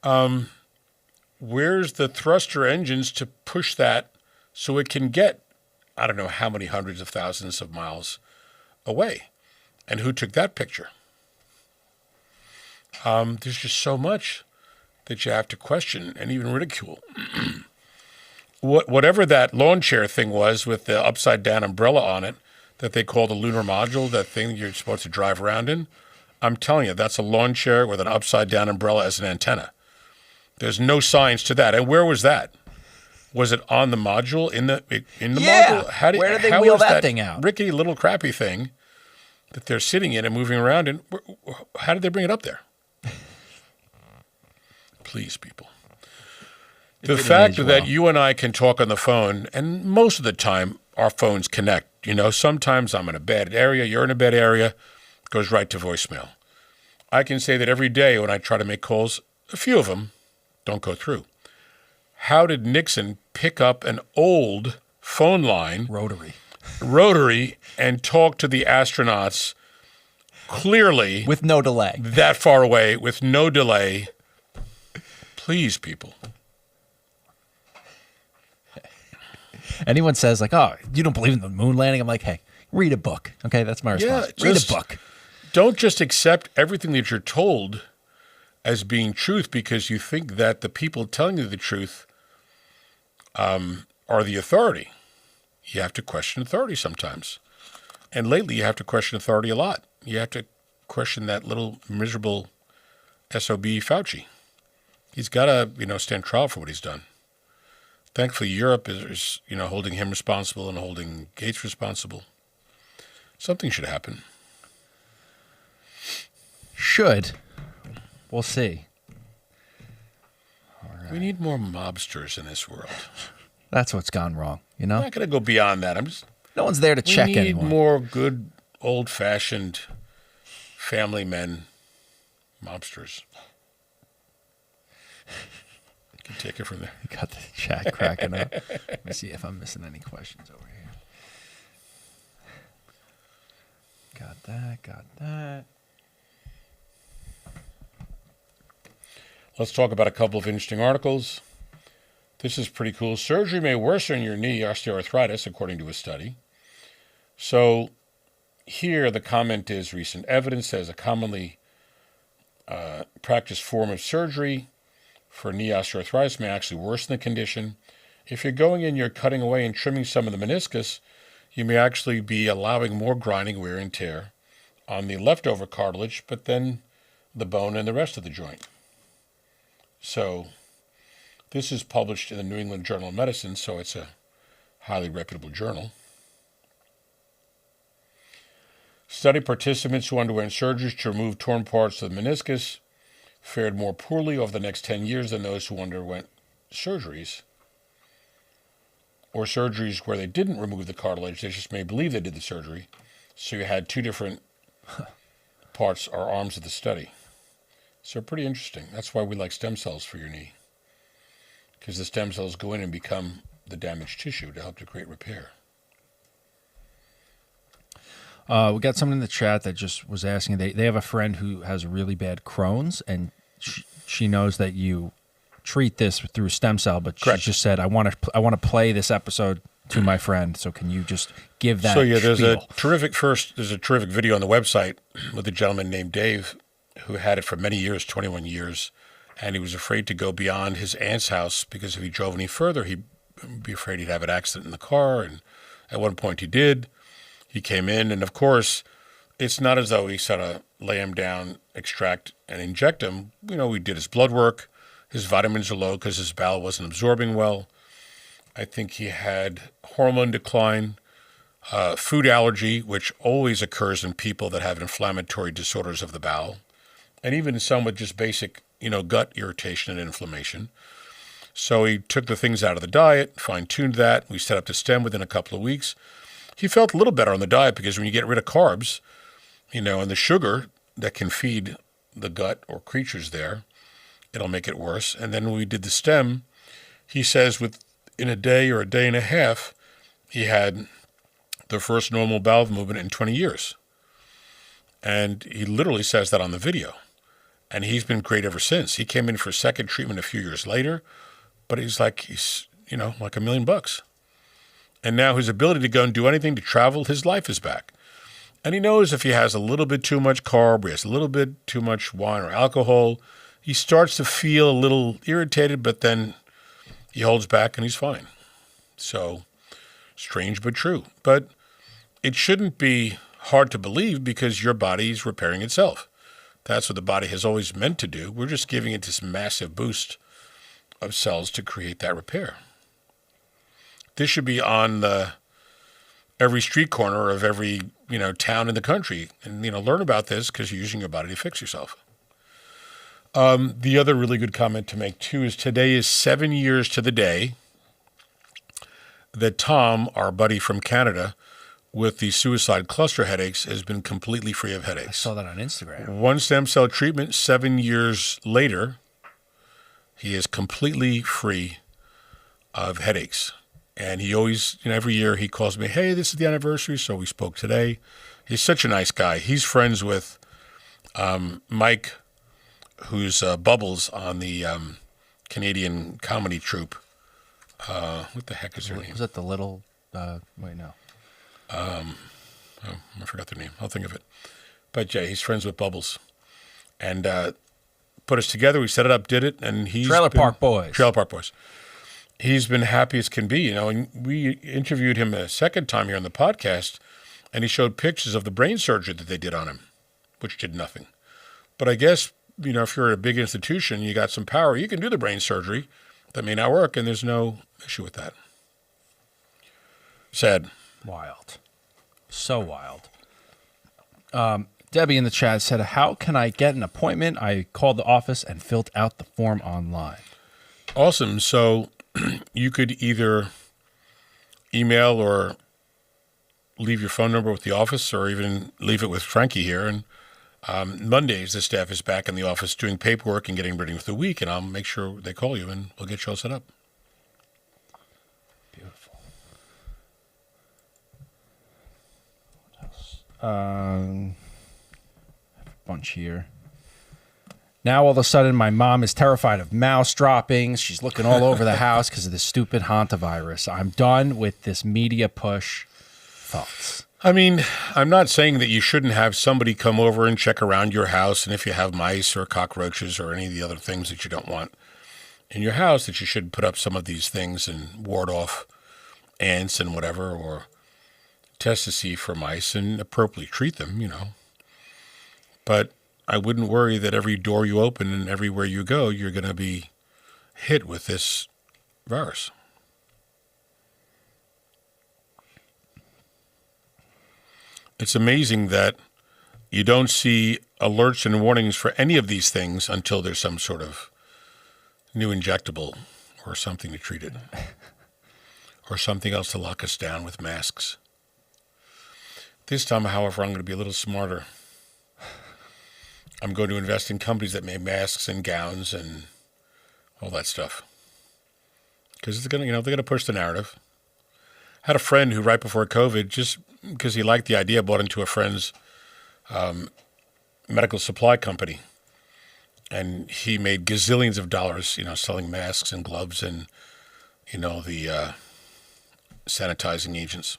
Where's the thruster engines to push that so it can get, I don't know how many hundreds of thousands of miles away? And who took that picture? There's just so much that you have to question and even ridicule. Whatever that lawn chair thing was with the upside down umbrella on it that they call the lunar module, that thing you're supposed to drive around in, I'm telling you, that's a lawn chair with an upside down umbrella as an antenna. There's no science to that. And where was that? Was it on the module in the module? Where did they wheel that thing out? Rickety little crappy thing that they're sitting in and moving around in. How did they bring it up there? Please, people. The fact that you and I can talk on the phone, and most of the time our phones connect. Sometimes I'm in a bad area, you're in a bad area, goes right to voicemail. I can say that every day when I try to make calls, a few of them don't go through. How did Nixon pick up an old phone line, rotary, and talk to the astronauts clearly with no delay, that far away, with no delay? Please, people. Anyone says like, oh, you don't believe in the moon landing? I'm like, hey, read a book. Okay, that's my response. Read a book. Don't just accept everything that you're told as being truth because you think that the people telling you the truth are the authority. You have to question authority sometimes. And lately you have to question authority a lot. You have to question that little miserable SOB Fauci. He's got to, stand trial for what he's done. Thankfully, Europe is holding him responsible and holding Gates responsible. Something should happen. Should. We'll see. All right. We need more mobsters in this world. That's what's gone wrong, I'm not going to go beyond that. No one's there to check anyone. We need more good, old-fashioned family men mobsters. You can take it from there. You got the chat cracking up. Let me see if I'm missing any questions over here. Got that. Got that. Let's talk about a couple of interesting articles. This is pretty cool. Surgery may worsen your knee osteoarthritis, according to a study. So here the comment is recent evidence says a commonly practiced form of surgery for knee osteoarthritis may actually worsen the condition. If you're going in, you're cutting away and trimming some of the meniscus, you may actually be allowing more grinding, wear, and tear on the leftover cartilage, but then the bone and the rest of the joint. So this is published in the New England Journal of Medicine, so it's a highly reputable journal. Study participants who underwent surgeries to remove torn parts of the meniscus fared more poorly over the next 10 years than those who underwent surgeries, or surgeries where they didn't remove the cartilage. They just may believe they did the surgery. So you had two different parts or arms of the study. So pretty interesting. That's why we like stem cells for your knee, because the stem cells go in and become the damaged tissue to help to create repair. We got someone in the chat that just was asking. They have a friend who has really bad Crohn's, and she knows that you treat this through stem cell. But Correct. She just said, "I want to play this episode to my friend. So can you just give that?" So yeah, there's spiel? a terrific video on the website with a gentleman named Dave who had it for many years, 21 years, and he was afraid to go beyond his aunt's house because if he drove any further, he'd be afraid he'd have an accident in the car. And at one point, he did. He came in, and of course, it's not as though we sort of lay him down, extract, and inject him. You know, we did his blood work. His vitamins are low because his bowel wasn't absorbing well. I think he had hormone decline, food allergy, which always occurs in people that have inflammatory disorders of the bowel, and even some with just basic, gut irritation and inflammation. So he took the things out of the diet, fine-tuned that. We set up the stem within a couple of weeks. He felt a little better on the diet because when you get rid of carbs, and the sugar that can feed the gut or creatures there, it'll make it worse. And then when we did the stem, he says within a day or a day and a half, he had the first normal bowel movement in 20 years. And he literally says that on the video. And he's been great ever since. He came in for second treatment a few years later, but he's like $1 million. And now his ability to go and do anything, to travel, his life is back. And he knows if he has a little bit too much carb, or he has a little bit too much wine or alcohol, he starts to feel a little irritated, but then he holds back and he's fine. So strange but true. But it shouldn't be hard to believe because your body's repairing itself. That's what the body has always meant to do. We're just giving it this massive boost of cells to create that repair. This should be on every street corner of every town in the country, and learn about this because you're using your body to fix yourself. The other really good comment to make too is today is 7 years to the day that Tom, our buddy from Canada, with the suicide cluster headaches, has been completely free of headaches. I saw that on Instagram. One stem cell treatment, 7 years later, he is completely free of headaches. And he always, every year he calls me, hey, this is the anniversary, so we spoke today. He's such a nice guy. He's friends with Mike, who's Bubbles on the Canadian comedy troupe. What the heck is her name? Was that the little, wait, no. I forgot their name. I'll think of it. But yeah, he's friends with Bubbles. And put us together. We set it up, did it, and he's Trailer Park Boys. He's been happy as can be, and we interviewed him a second time here on the podcast, and he showed pictures of the brain surgery that they did on him, which did nothing. But I guess, if you're at a big institution, you got some power, you can do the brain surgery. That may not work, and there's no issue with that. Sad. Wild. So wild. Debbie in the chat said, how can I get an appointment? I called the office and filled out the form online. Awesome. So you could either email or leave your phone number with the office or even leave it with Frankie here. And Mondays, the staff is back in the office doing paperwork and getting ready for the week, and I'll make sure they call you and we'll get you all set up. Beautiful. What else? A bunch here. Now, all of a sudden, my mom is terrified of mouse droppings. She's looking all over the house because of this stupid hantavirus. I'm done with this media push. Thoughts? I mean, I'm not saying that you shouldn't have somebody come over and check around your house, and if you have mice or cockroaches or any of the other things that you don't want in your house, that you should put up some of these things and ward off ants and whatever, or test to see for mice and appropriately treat them, But I wouldn't worry that every door you open and everywhere you go, you're going to be hit with this virus. It's amazing that you don't see alerts and warnings for any of these things until there's some sort of new injectable or something to treat it, or something else to lock us down with masks. This time, however, I'm going to be a little smarter. I'm going to invest in companies that make masks and gowns and all that stuff, because they're going to push the narrative. I had a friend who, right before COVID, just because he liked the idea, bought into a friend's medical supply company, and he made gazillions of dollars, selling masks and gloves and the sanitizing agents.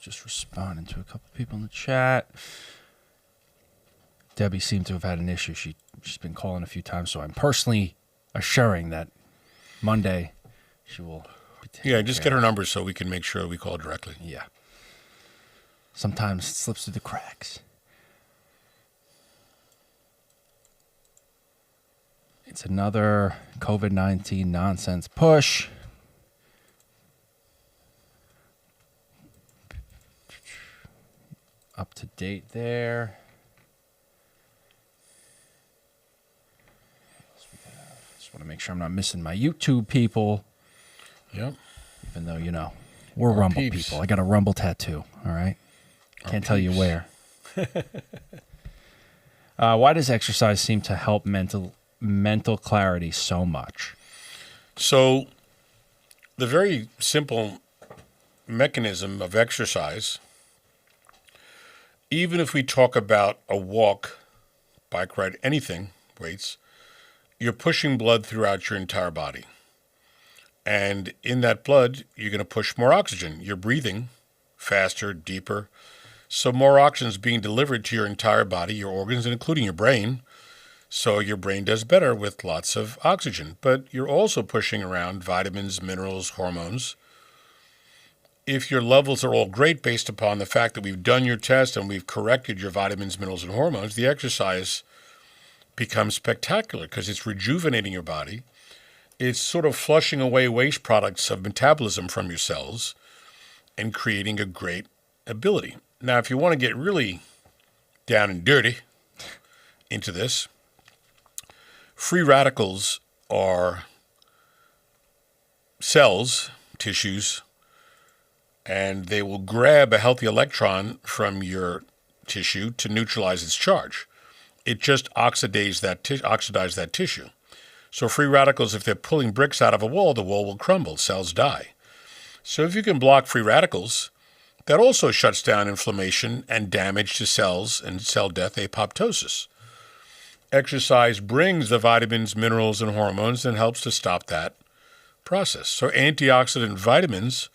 Just responding to a couple people in the chat. Debbie seemed to have had an issue. She's been calling a few times, so I'm personally assuring that Monday she will be taken Yeah, just care get her of. number so we can make sure we call directly. Yeah. Sometimes it slips through the cracks. It's another COVID-19 nonsense push. Up to date there. Just want to make sure I'm not missing my YouTube people. Yep. Even though, we're Rumble peeps. people. I got a Rumble tattoo, all right? Can't tell you where. Why does exercise seem to help mental clarity so much? So the very simple mechanism of exercise, even if we talk about a walk, bike ride, anything, weights, you're pushing blood throughout your entire body. And in that blood, you're going to push more oxygen. You're breathing faster, deeper. So more oxygen is being delivered to your entire body, your organs, and including your brain. So your brain does better with lots of oxygen. But you're also pushing around vitamins, minerals, hormones. If your levels are all great based upon the fact that we've done your test and we've corrected your vitamins, minerals, and hormones, the exercise becomes spectacular because it's rejuvenating your body. It's sort of flushing away waste products of metabolism from your cells and creating a great ability. Now, if you want to get really down and dirty into this, free radicals are cells, tissues, and they will grab a healthy electron from your tissue to neutralize its charge. It just oxidizes that tissue. So free radicals, if they're pulling bricks out of a wall, the wall will crumble, cells die. So if you can block free radicals, that also shuts down inflammation and damage to cells and cell death, apoptosis. Exercise brings the vitamins, minerals, and hormones and helps to stop that process. So antioxidant vitamins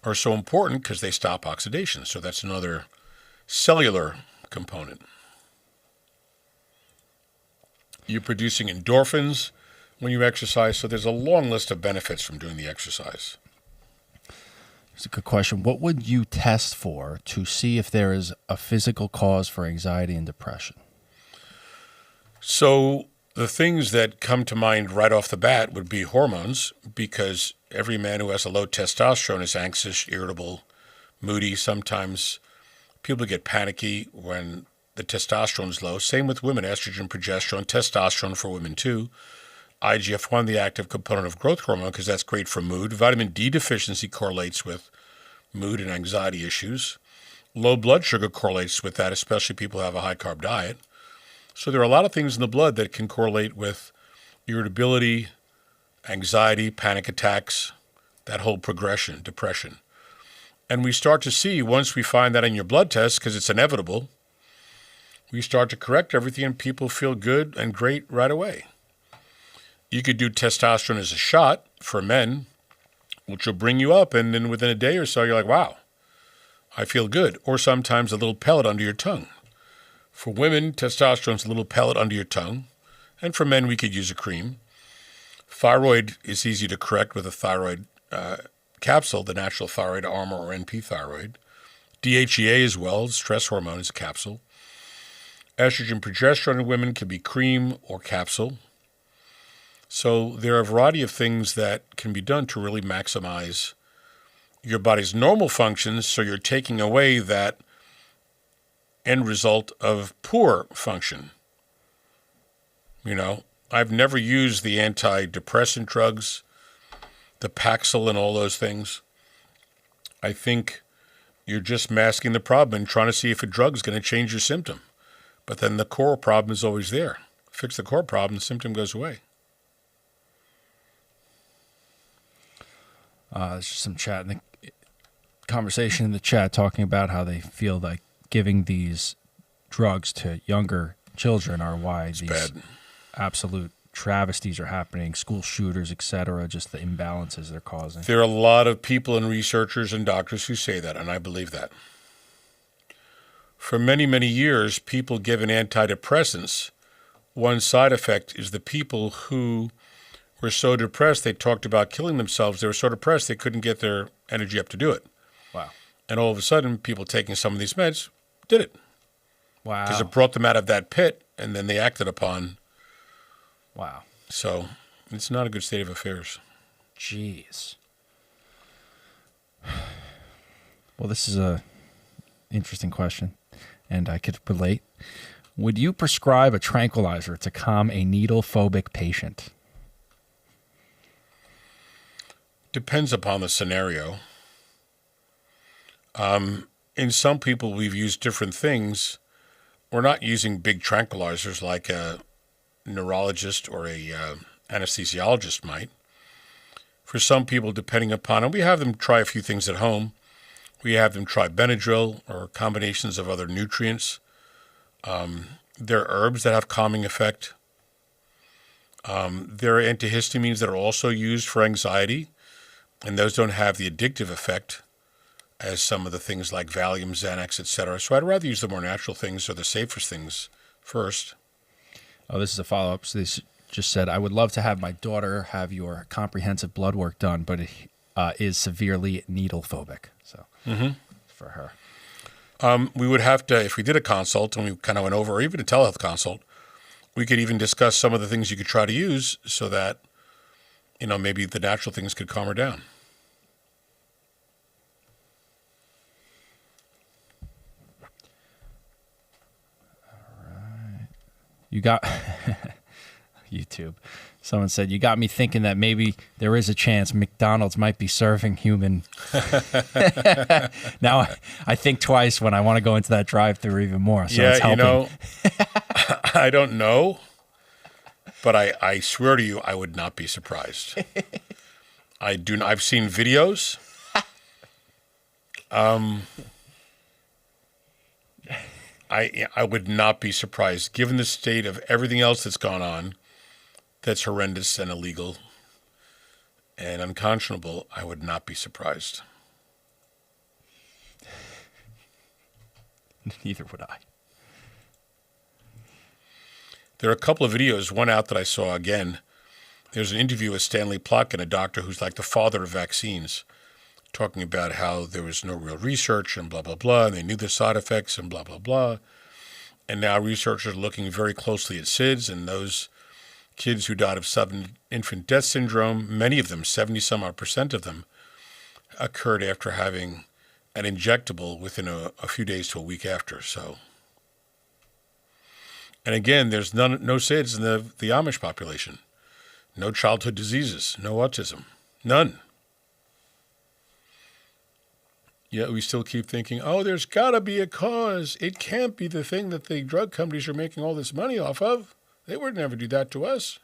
are so important because they stop oxidation. So that's another cellular component. You're producing endorphins when you exercise. So there's a long list of benefits from doing the exercise. It's a good question. What would you test for to see if there is a physical cause for anxiety and depression? So the things that come to mind right off the bat would be hormones, because every man who has a low testosterone is anxious, irritable, moody. Sometimes people get panicky when the testosterone is low. Same with women, estrogen, progesterone, testosterone for women too. IGF-1, the active component of growth hormone, because that's great for mood. Vitamin D deficiency correlates with mood and anxiety issues. Low blood sugar correlates with that, especially people who have a high-carb diet. So there are a lot of things in the blood that can correlate with irritability, anxiety, panic attacks, that whole progression, depression. And we start to see, once we find that in your blood test, because it's inevitable, we start to correct everything and people feel good and great right away. You could do testosterone as a shot for men, which will bring you up, and then within a day or so, you're like, wow, I feel good. Or sometimes a little pellet under your tongue. For women, testosterone's a little pellet under your tongue. And for men, we could use a cream. Thyroid is easy to correct with a thyroid capsule, the natural thyroid armor or NP thyroid. DHEA as well, stress hormone is a capsule. Estrogen, progesterone in women can be cream or capsule. So there are a variety of things that can be done to really maximize your body's normal functions, so you're taking away that end result of poor function. You know, I've never used the antidepressant drugs, the Paxil and all those things. I think you're just masking the problem and trying to see if a drug's going to change your symptom. But then the core problem is always there. Fix the core problem, the symptom goes away. There's just some chat in the conversation in the chat talking about how they feel like giving these drugs to younger children are why these bad. Absolute travesties are happening, school shooters, etc., just the imbalances they're causing. There are a lot of people and researchers and doctors who say that, and I believe that. For many, many years, people given antidepressants, one side effect is the people who were so depressed they talked about killing themselves. They were so depressed they couldn't get their energy up to do it. Wow. And all of a sudden, people taking some of these meds did it. Wow. Because it brought them out of that pit, and then they acted upon. Wow. So it's not a good state of affairs. Jeez. Well, this is a interesting question, and I could relate. Would you prescribe a tranquilizer to calm a needle-phobic patient? Depends upon the scenario. In some people, we've used different things. We're not using big tranquilizers like a neurologist or a anesthesiologist might. For some people, depending upon it, we have them try a few things at home. We have them try Benadryl or combinations of other nutrients. There are herbs that have calming effect. There are antihistamines that are also used for anxiety, and those don't have the addictive effect as some of the things like Valium, Xanax, etc. So I'd rather use the more natural things or the safest things first. Oh, this is a follow-up. So this just said, I would love to have my daughter have your comprehensive blood work done, but it is severely needle phobic. So for her. We would have to, if we did a consult and we kind of went over, or even a telehealth consult, we could even discuss some of the things you could try to use so that, you know, maybe the natural things could calm her down. You got YouTube. Someone said, you got me thinking that maybe there is a chance McDonald's might be serving human. Now I think twice when I want to go into that drive-through even more. So it's helping. You know, I don't know, but I swear to you, I would not be surprised. I've seen videos. I would not be surprised, given the state of everything else that's gone on, that's horrendous and illegal and unconscionable. I would not be surprised. Neither would I. There are a couple of videos, one out that I saw again. There's an interview with Stanley Plotkin, a doctor who's like the father of vaccines, talking about how there was no real research and blah, blah, blah, and they knew the side effects and blah, blah, blah. And now researchers are looking very closely at SIDS, and those kids who died of sudden infant death syndrome, many of them, 70-some-odd% of them, occurred after having an injectable within a few days to a week after. So, and again, there's no SIDS in the Amish population. No childhood diseases, no autism, none. Yet we still keep thinking, oh, there's got to be a cause. It can't be the thing that the drug companies are making all this money off of. They would never do that to us.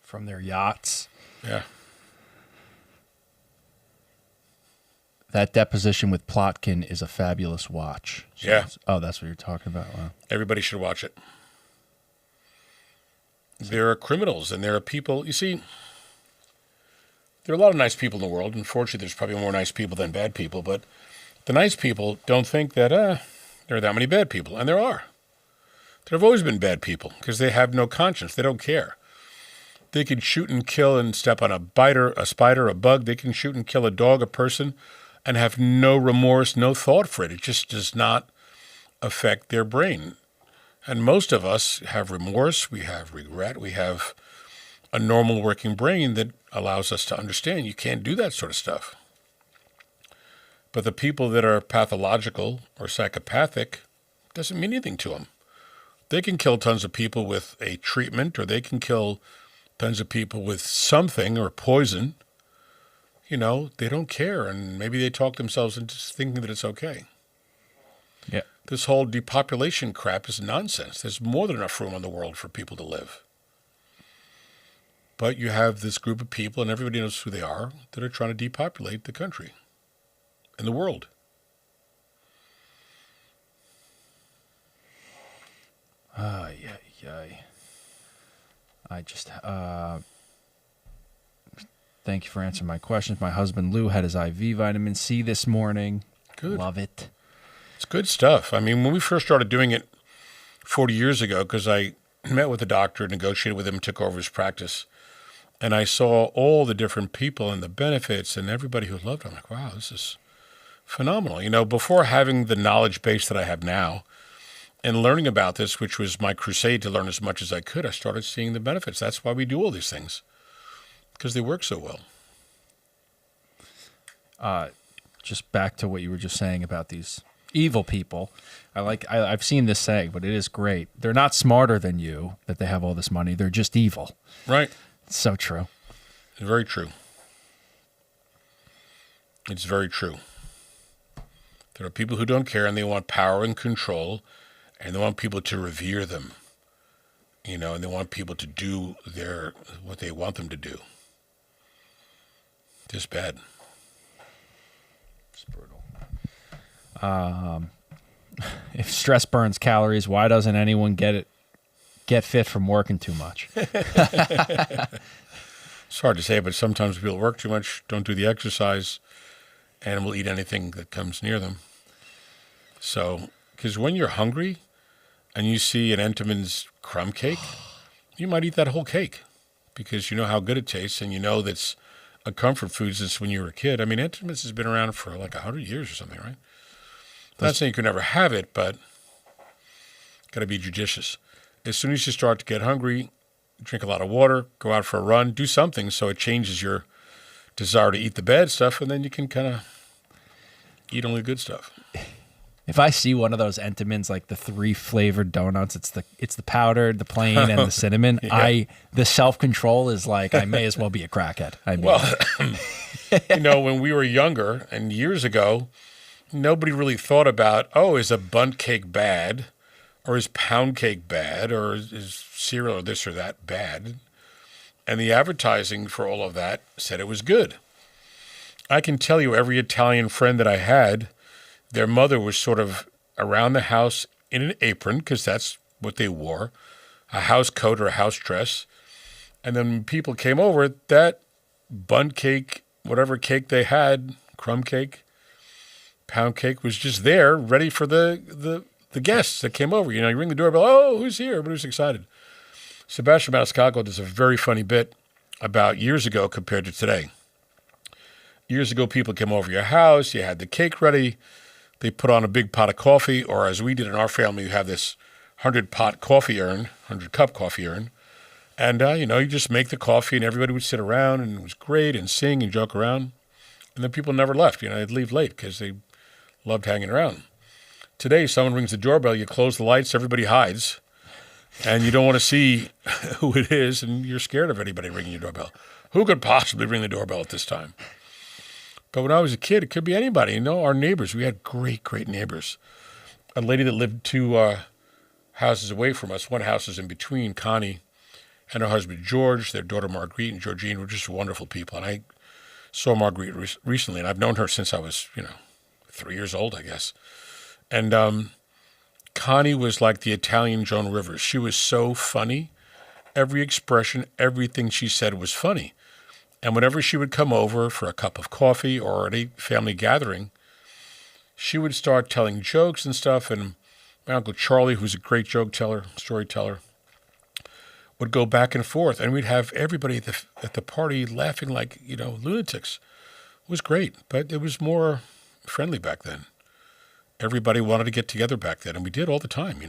From their yachts. Yeah. That deposition with Plotkin is a fabulous watch. So Yeah. that's what you're talking about. Wow. Everybody should watch it. There are criminals and there are people. You see, there are a lot of nice people in the world. Unfortunately, there's probably more nice people than bad people. But the nice people don't think that there are that many bad people. And there are. There have always been bad people because they have no conscience. They don't care. They can shoot and kill and step on a spider, a bug. They can shoot and kill a dog, a person, and have no remorse, no thought for it. It just does not affect their brain. And most of us have remorse, we have regret, we have a normal working brain that allows us to understand you can't do that sort of stuff. But the people that are pathological or psychopathic, doesn't mean anything to them. They can kill tons of people with a treatment, or they can kill tons of people with something or poison. You know, they don't care, and maybe they talk themselves into thinking that it's okay. Yeah. This whole depopulation crap is nonsense. There's more than enough room on the world for people to live. But you have this group of people, and everybody knows who they are, that are trying to depopulate the country and the world. I just thank you for answering my questions. My husband Lou had his IV vitamin C this morning. Good. Love it. It's good stuff. I mean, when we first started doing it 40 years ago, because I met with the doctor, negotiated with him, took over his practice, and I saw all the different people and the benefits and everybody who loved it. I'm like, wow, this is phenomenal. You know, before having the knowledge base that I have now and learning about this, which was my crusade to learn as much as I could, I started seeing the benefits. That's why we do all these things, because they work so well. Just back to what you were just saying about these evil people. I've seen this saying, but it is great. They're not smarter than you that they have all this money. They're just evil. Right. It's so true. It's very true. It's very true. There are people who don't care, and they want power and control, and they want people to revere them, you know, and they want people to do what they want them to do. Just bad. It's brutal. If stress burns calories, why doesn't anyone get fit from working too much? It's hard to say, but sometimes people work too much, don't do the exercise, and will eat anything that comes near them. So, because when you're hungry and you see an Entenmann's crumb cake, you might eat that whole cake because you know how good it tastes, and you know that's a comfort food since when you were a kid. I mean, Entenmann's has been around for like 100 years or something, right? I'm not saying you could never have it, but got to be judicious. As soon as you start to get hungry, drink a lot of water, go out for a run, do something so it changes your desire to eat the bad stuff, and then you can kind of eat only the good stuff. If I see one of those Entenmann's, like the 3 flavored donuts, it's the powdered, the plain, and the cinnamon. Yeah. The self-control is like, I may as well be a crackhead. You know, when we were younger and years ago, nobody really thought about, is a bundt cake bad, or is pound cake bad, or is cereal or this or that bad? And the advertising for all of that said it was good. I can tell you every Italian friend that I had, their mother was sort of around the house in an apron, because that's what they wore, a house coat or a house dress. And then when people came over, that bundt cake, whatever cake they had, crumb cake, pound cake, was just there, ready for the guests that came over. You know, you ring the doorbell, who's here? Everybody was excited. Sebastian Maniscalco does a very funny bit about years ago compared to today. Years ago, people came over your house, you had the cake ready, they put on a big pot of coffee, or as we did in our family, you have this 100-cup coffee urn, and, you just make the coffee, and everybody would sit around, and it was great, and sing and joke around, and then people never left. They'd leave late because they loved hanging around. Today, someone rings the doorbell, you close the lights, everybody hides, and you don't want to see who it is, and you're scared of anybody ringing your doorbell. Who could possibly ring the doorbell at this time? But when I was a kid, it could be anybody. Our neighbors, we had great, great neighbors. A lady that lived 2 houses away from us, one house is in between, Connie, and her husband George, their daughter Marguerite and Georgine were just wonderful people. And I saw Marguerite recently, and I've known her since I was, 3 years old, I guess. And Connie was like the Italian Joan Rivers. She was so funny. Every expression, everything she said was funny. And whenever she would come over for a cup of coffee or at a family gathering, she would start telling jokes and stuff. And my Uncle Charlie, who's a great joke teller, storyteller, would go back and forth. And we'd have everybody at the party laughing like, lunatics. It was great, but it was more friendly back then. Everybody wanted to get together back then, and we did all the time,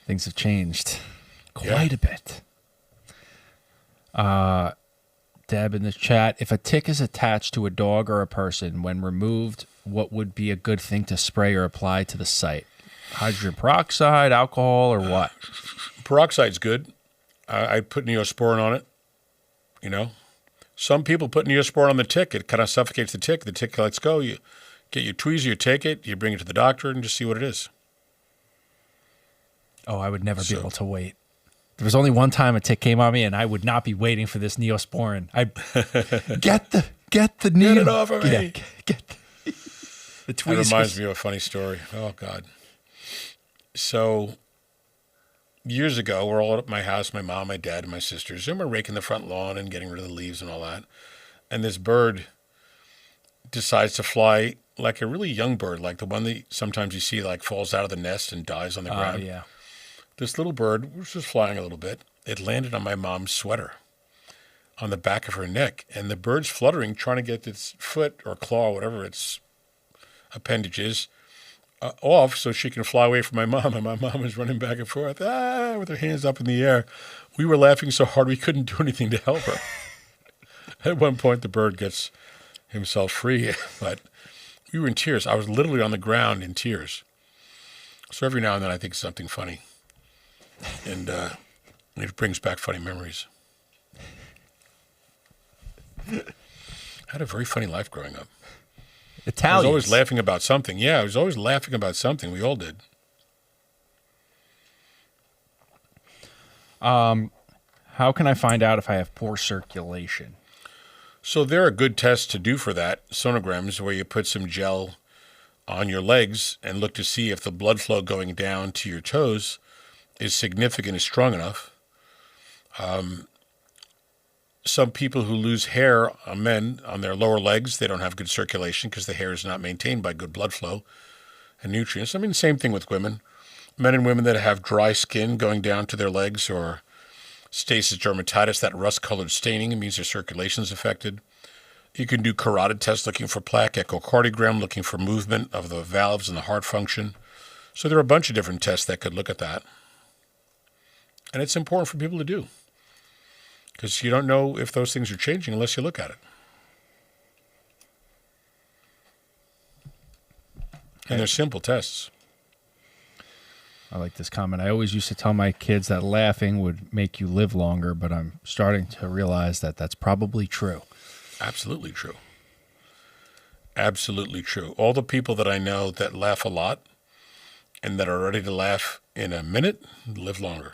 Things have changed quite a bit. Deb in the chat, if a tick is attached to a dog or a person, when removed, what would be a good thing to spray or apply to the site? Hydrogen peroxide, alcohol, or what? Peroxide's good. I'd put Neosporin on it, Some people put Neosporin on the tick. It kind of suffocates the tick. The tick lets go. You get your tweezer, you take it, you bring it to the doctor, and just see what it is. Oh, I would never be able to wait. There was only one time a tick came on me, and I would not be waiting for this Neosporin. I get the Neo. Get it off of me. Get the tweezers. That reminds me of a funny story. Oh, God. So years ago, we're all at my house, my mom, my dad, and my sisters, and we're raking the front lawn and getting rid of the leaves and all that. And this bird decides to fly like a really young bird, like the one that sometimes you see like falls out of the nest and dies on the ground. Oh, yeah. This little bird was just flying a little bit. It landed on my mom's sweater on the back of her neck, and the bird's fluttering, trying to get its foot or claw, whatever its appendage is, off so she can fly away from my mom. And my mom was running back and forth, with her hands up in the air. We were laughing so hard we couldn't do anything to help her. At one point, the bird gets himself free, but we were in tears. I was literally on the ground in tears. So every now and then I think something funny. And it brings back funny memories. I had a very funny life growing up. Italians. I was always laughing about something. Yeah, I was always laughing about something. We all did. How can I find out if I have poor circulation? So there are good tests to do for that. Sonograms, where you put some gel on your legs and look to see if the blood flow going down to your toes is significant, is strong enough. Some people who lose hair, men, on their lower legs, they don't have good circulation because the hair is not maintained by good blood flow and nutrients. I mean, same thing with women. Men and women that have dry skin going down to their legs, or stasis dermatitis, that rust-colored staining, it means their circulation is affected. You can do carotid tests looking for plaque, echocardiogram looking for movement of the valves and the heart function. So there are a bunch of different tests that could look at that. And it's important for people to do, because you don't know if those things are changing unless you look at it. And they're simple tests. I like this comment. I always used to tell my kids that laughing would make you live longer, but I'm starting to realize that that's probably true. Absolutely true. Absolutely true. All the people that I know that laugh a lot and that are ready to laugh in a minute live longer,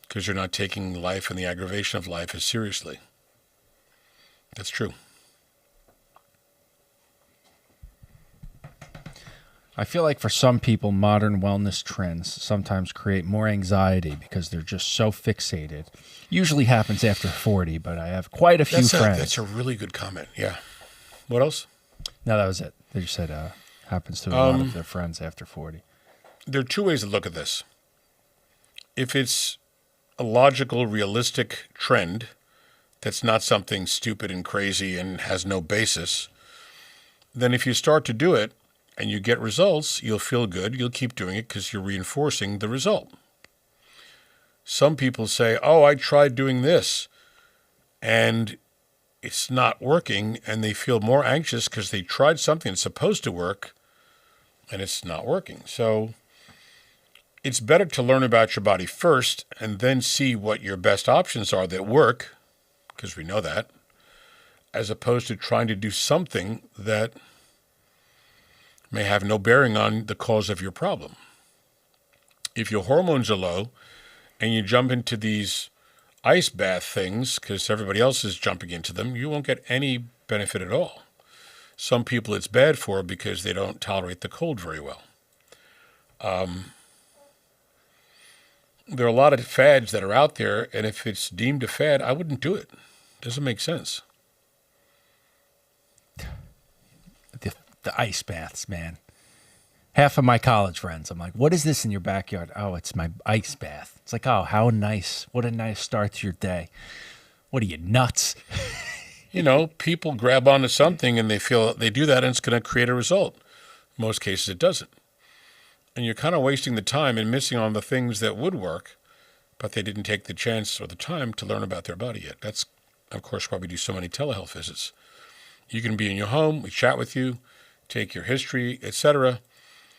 because you're not taking life and the aggravation of life as seriously. That's true. I feel like for some people, modern wellness trends sometimes create more anxiety because they're just so fixated. Usually happens after 40, but I have quite a few friends. That's a really good comment, yeah. What else? No, that was it. They just said happens to a lot of their friends after 40. There are two ways to look at this. If it's a logical, realistic trend that's not something stupid and crazy and has no basis, then if you start to do it and you get results, you'll feel good. You'll keep doing it because you're reinforcing the result. Some people say, oh, I tried doing this and it's not working, and they feel more anxious because they tried something that's supposed to work and it's not working. So it's better to learn about your body first and then see what your best options are that work, because we know that, as opposed to trying to do something that may have no bearing on the cause of your problem. If your hormones are low and you jump into these ice bath things because everybody else is jumping into them, you won't get any benefit at all. Some people it's bad for because they don't tolerate the cold very well. There are a lot of fads that are out there, and if it's deemed a fad, I wouldn't do it. It doesn't make sense. The ice baths, man. Half of my college friends, I'm like, what is this in your backyard? Oh, it's my ice bath. It's like, oh, how nice. What a nice start to your day. What are you, nuts? People grab onto something and they feel they do that and it's going to create a result. In most cases, it doesn't. And you're kind of wasting the time and missing on the things that would work, but they didn't take the chance or the time to learn about their body yet. That's, of course, why we do so many telehealth visits. You can be in your home, we chat with you, take your history, etc.,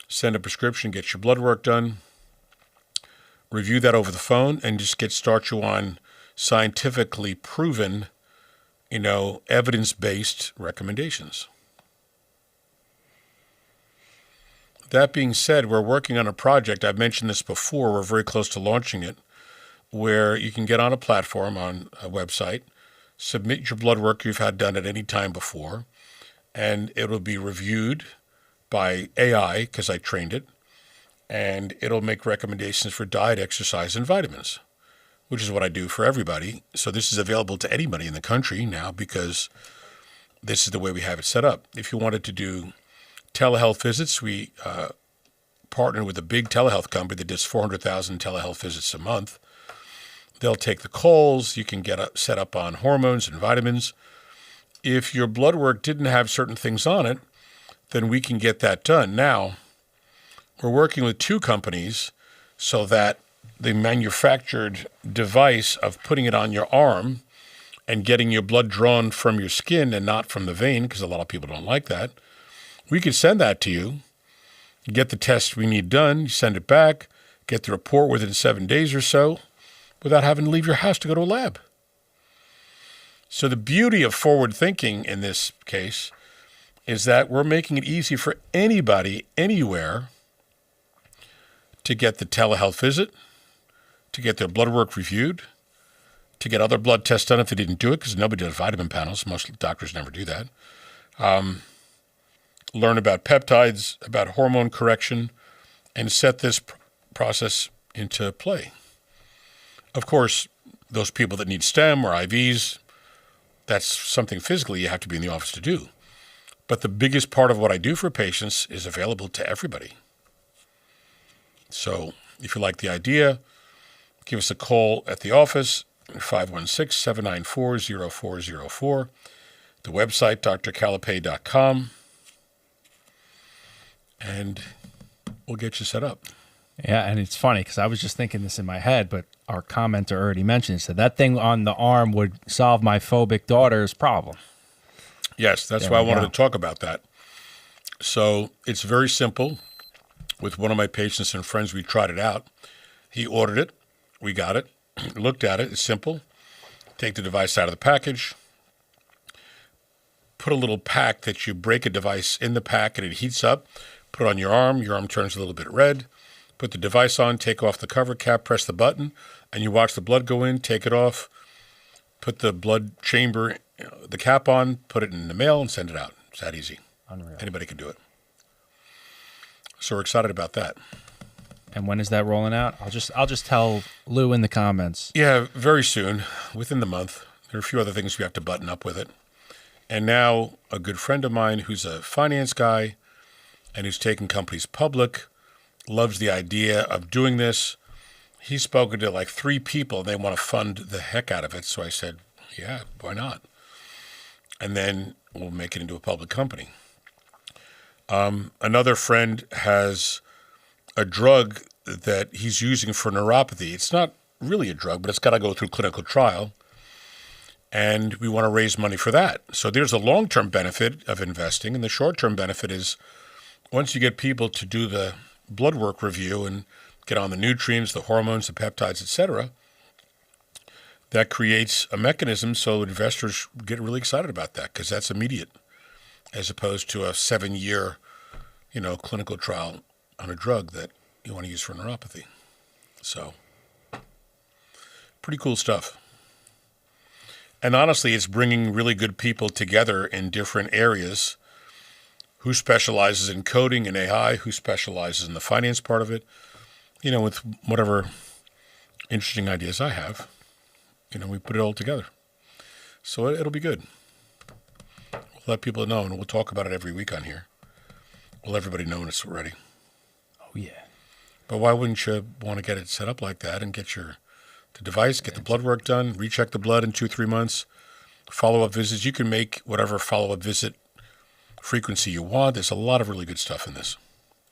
send a prescription, get your blood work done, review that over the phone, and just start you on scientifically proven, evidence-based recommendations. That being said, we're working on a project. I've mentioned this before. We're very close to launching it, where you can get on a platform, on a website, submit your blood work you've had done at any time before, and it'll be reviewed by AI, because I trained it, and it'll make recommendations for diet, exercise, and vitamins, which is what I do for everybody. So this is available to anybody in the country now because this is the way we have it set up. If you wanted to do telehealth visits, we partnered with a big telehealth company that does 400,000 telehealth visits a month. They'll take the calls. You can get set up on hormones and vitamins. If your blood work didn't have certain things on it, then we can get that done. Now, we're working with two companies so that the manufactured device of putting it on your arm and getting your blood drawn from your skin and not from the vein, because a lot of people don't like that, we could send that to you, get the test we need done, you send it back, get the report within 7 days or so, without having to leave your house to go to a lab. So the beauty of forward thinking in this case is that we're making it easy for anybody, anywhere, to get the telehealth visit, to get their blood work reviewed, to get other blood tests done if they didn't do it, because nobody does vitamin panels. Most doctors never do that. Learn about peptides, about hormone correction, and set this process into play. Of course, those people that need STEM or IVs, that's something physically you have to be in the office to do. But the biggest part of what I do for patients is available to everybody. So if you like the idea, give us a call at the office, 516-794-0404. The website, drcalapai.com, and we'll get you set up. Yeah, and it's funny because I was just thinking this in my head, but our commenter already mentioned it. So that thing on the arm would solve my phobic daughter's problem. Yes, that's why I wanted to talk about that. So it's very simple. With one of my patients and friends, we tried it out. He ordered it. We got it. Looked at it. It's simple. Take the device out of the package. Put a little pack that you break a device in the pack and it heats up. Put it on your arm. Your arm turns a little bit red. Put the device on. Take off the cover cap. Press the button. And you watch the blood go in. Take it off. Put the blood chamber, the cap on. Put it in the mail and send it out. It's that easy. Unreal. Anybody can do it. So we're excited about that. And when is that rolling out? I'll just tell Lou in the comments. Yeah, very soon, within the month. There are a few other things we have to button up with it. And now a good friend of mine who's a finance guy and who's taken companies public, loves the idea of doing this. He's spoken to like 3 people and they want to fund the heck out of it. So I said, yeah, why not? And then we'll make it into a public company. Another friend has a drug that he's using for neuropathy. It's not really a drug, but it's got to go through clinical trial. And we want to raise money for that. So there's a long-term benefit of investing. And the short-term benefit is once you get people to do the blood work review and get on the nutrients, the hormones, the peptides, etc., that creates a mechanism so investors get really excited about that because that's immediate as opposed to a 7-year, clinical trial on a drug that you want to use for neuropathy. So, pretty cool stuff. And honestly, it's bringing really good people together in different areas. Who specializes in coding and AI, who specializes in the finance part of it, with whatever interesting ideas I have, we put it all together. So it'll be good. We'll let people know, and we'll talk about it every week on here. We'll let everybody know when it's ready. Oh, yeah. But why wouldn't you want to get it set up like that and get the device, get the blood work done, recheck the blood in 2-3 months, follow-up visits. You can make whatever follow-up visit frequency you want. There's a lot of really good stuff in this.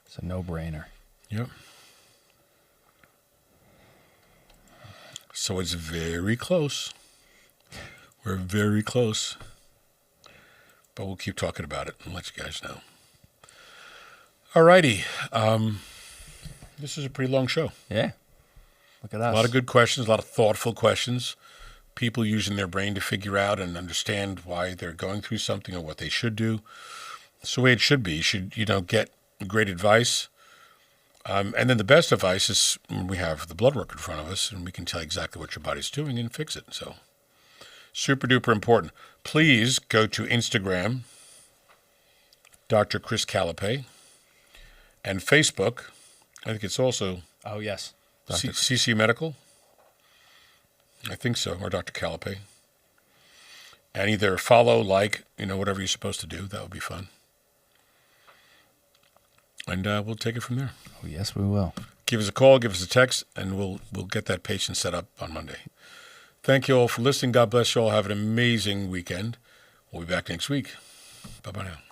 It's a no-brainer. Yep. So it's very close. We're very close. But we'll keep talking about it and let you guys know. All righty. This is a pretty long show. Yeah. Look at us. A lot of good questions, a lot of thoughtful questions. People using their brain to figure out and understand why they're going through something or what they should do. It's the way it should be. You should, get great advice. And then the best advice is when we have the blood work in front of us and we can tell exactly what your body's doing and fix it. So super duper important. Please go to Instagram, Dr. Chris Calapai, and Facebook. I think it's also Oh, yes. CC Medical. I think so, or Dr. Calapai. And either follow, like, whatever you're supposed to do. That would be fun. And we'll take it from there. Oh, yes, we will. Give us a call, give us a text, and we'll get that patient set up on Monday. Thank you all for listening. God bless you all. Have an amazing weekend. We'll be back next week. Bye-bye now.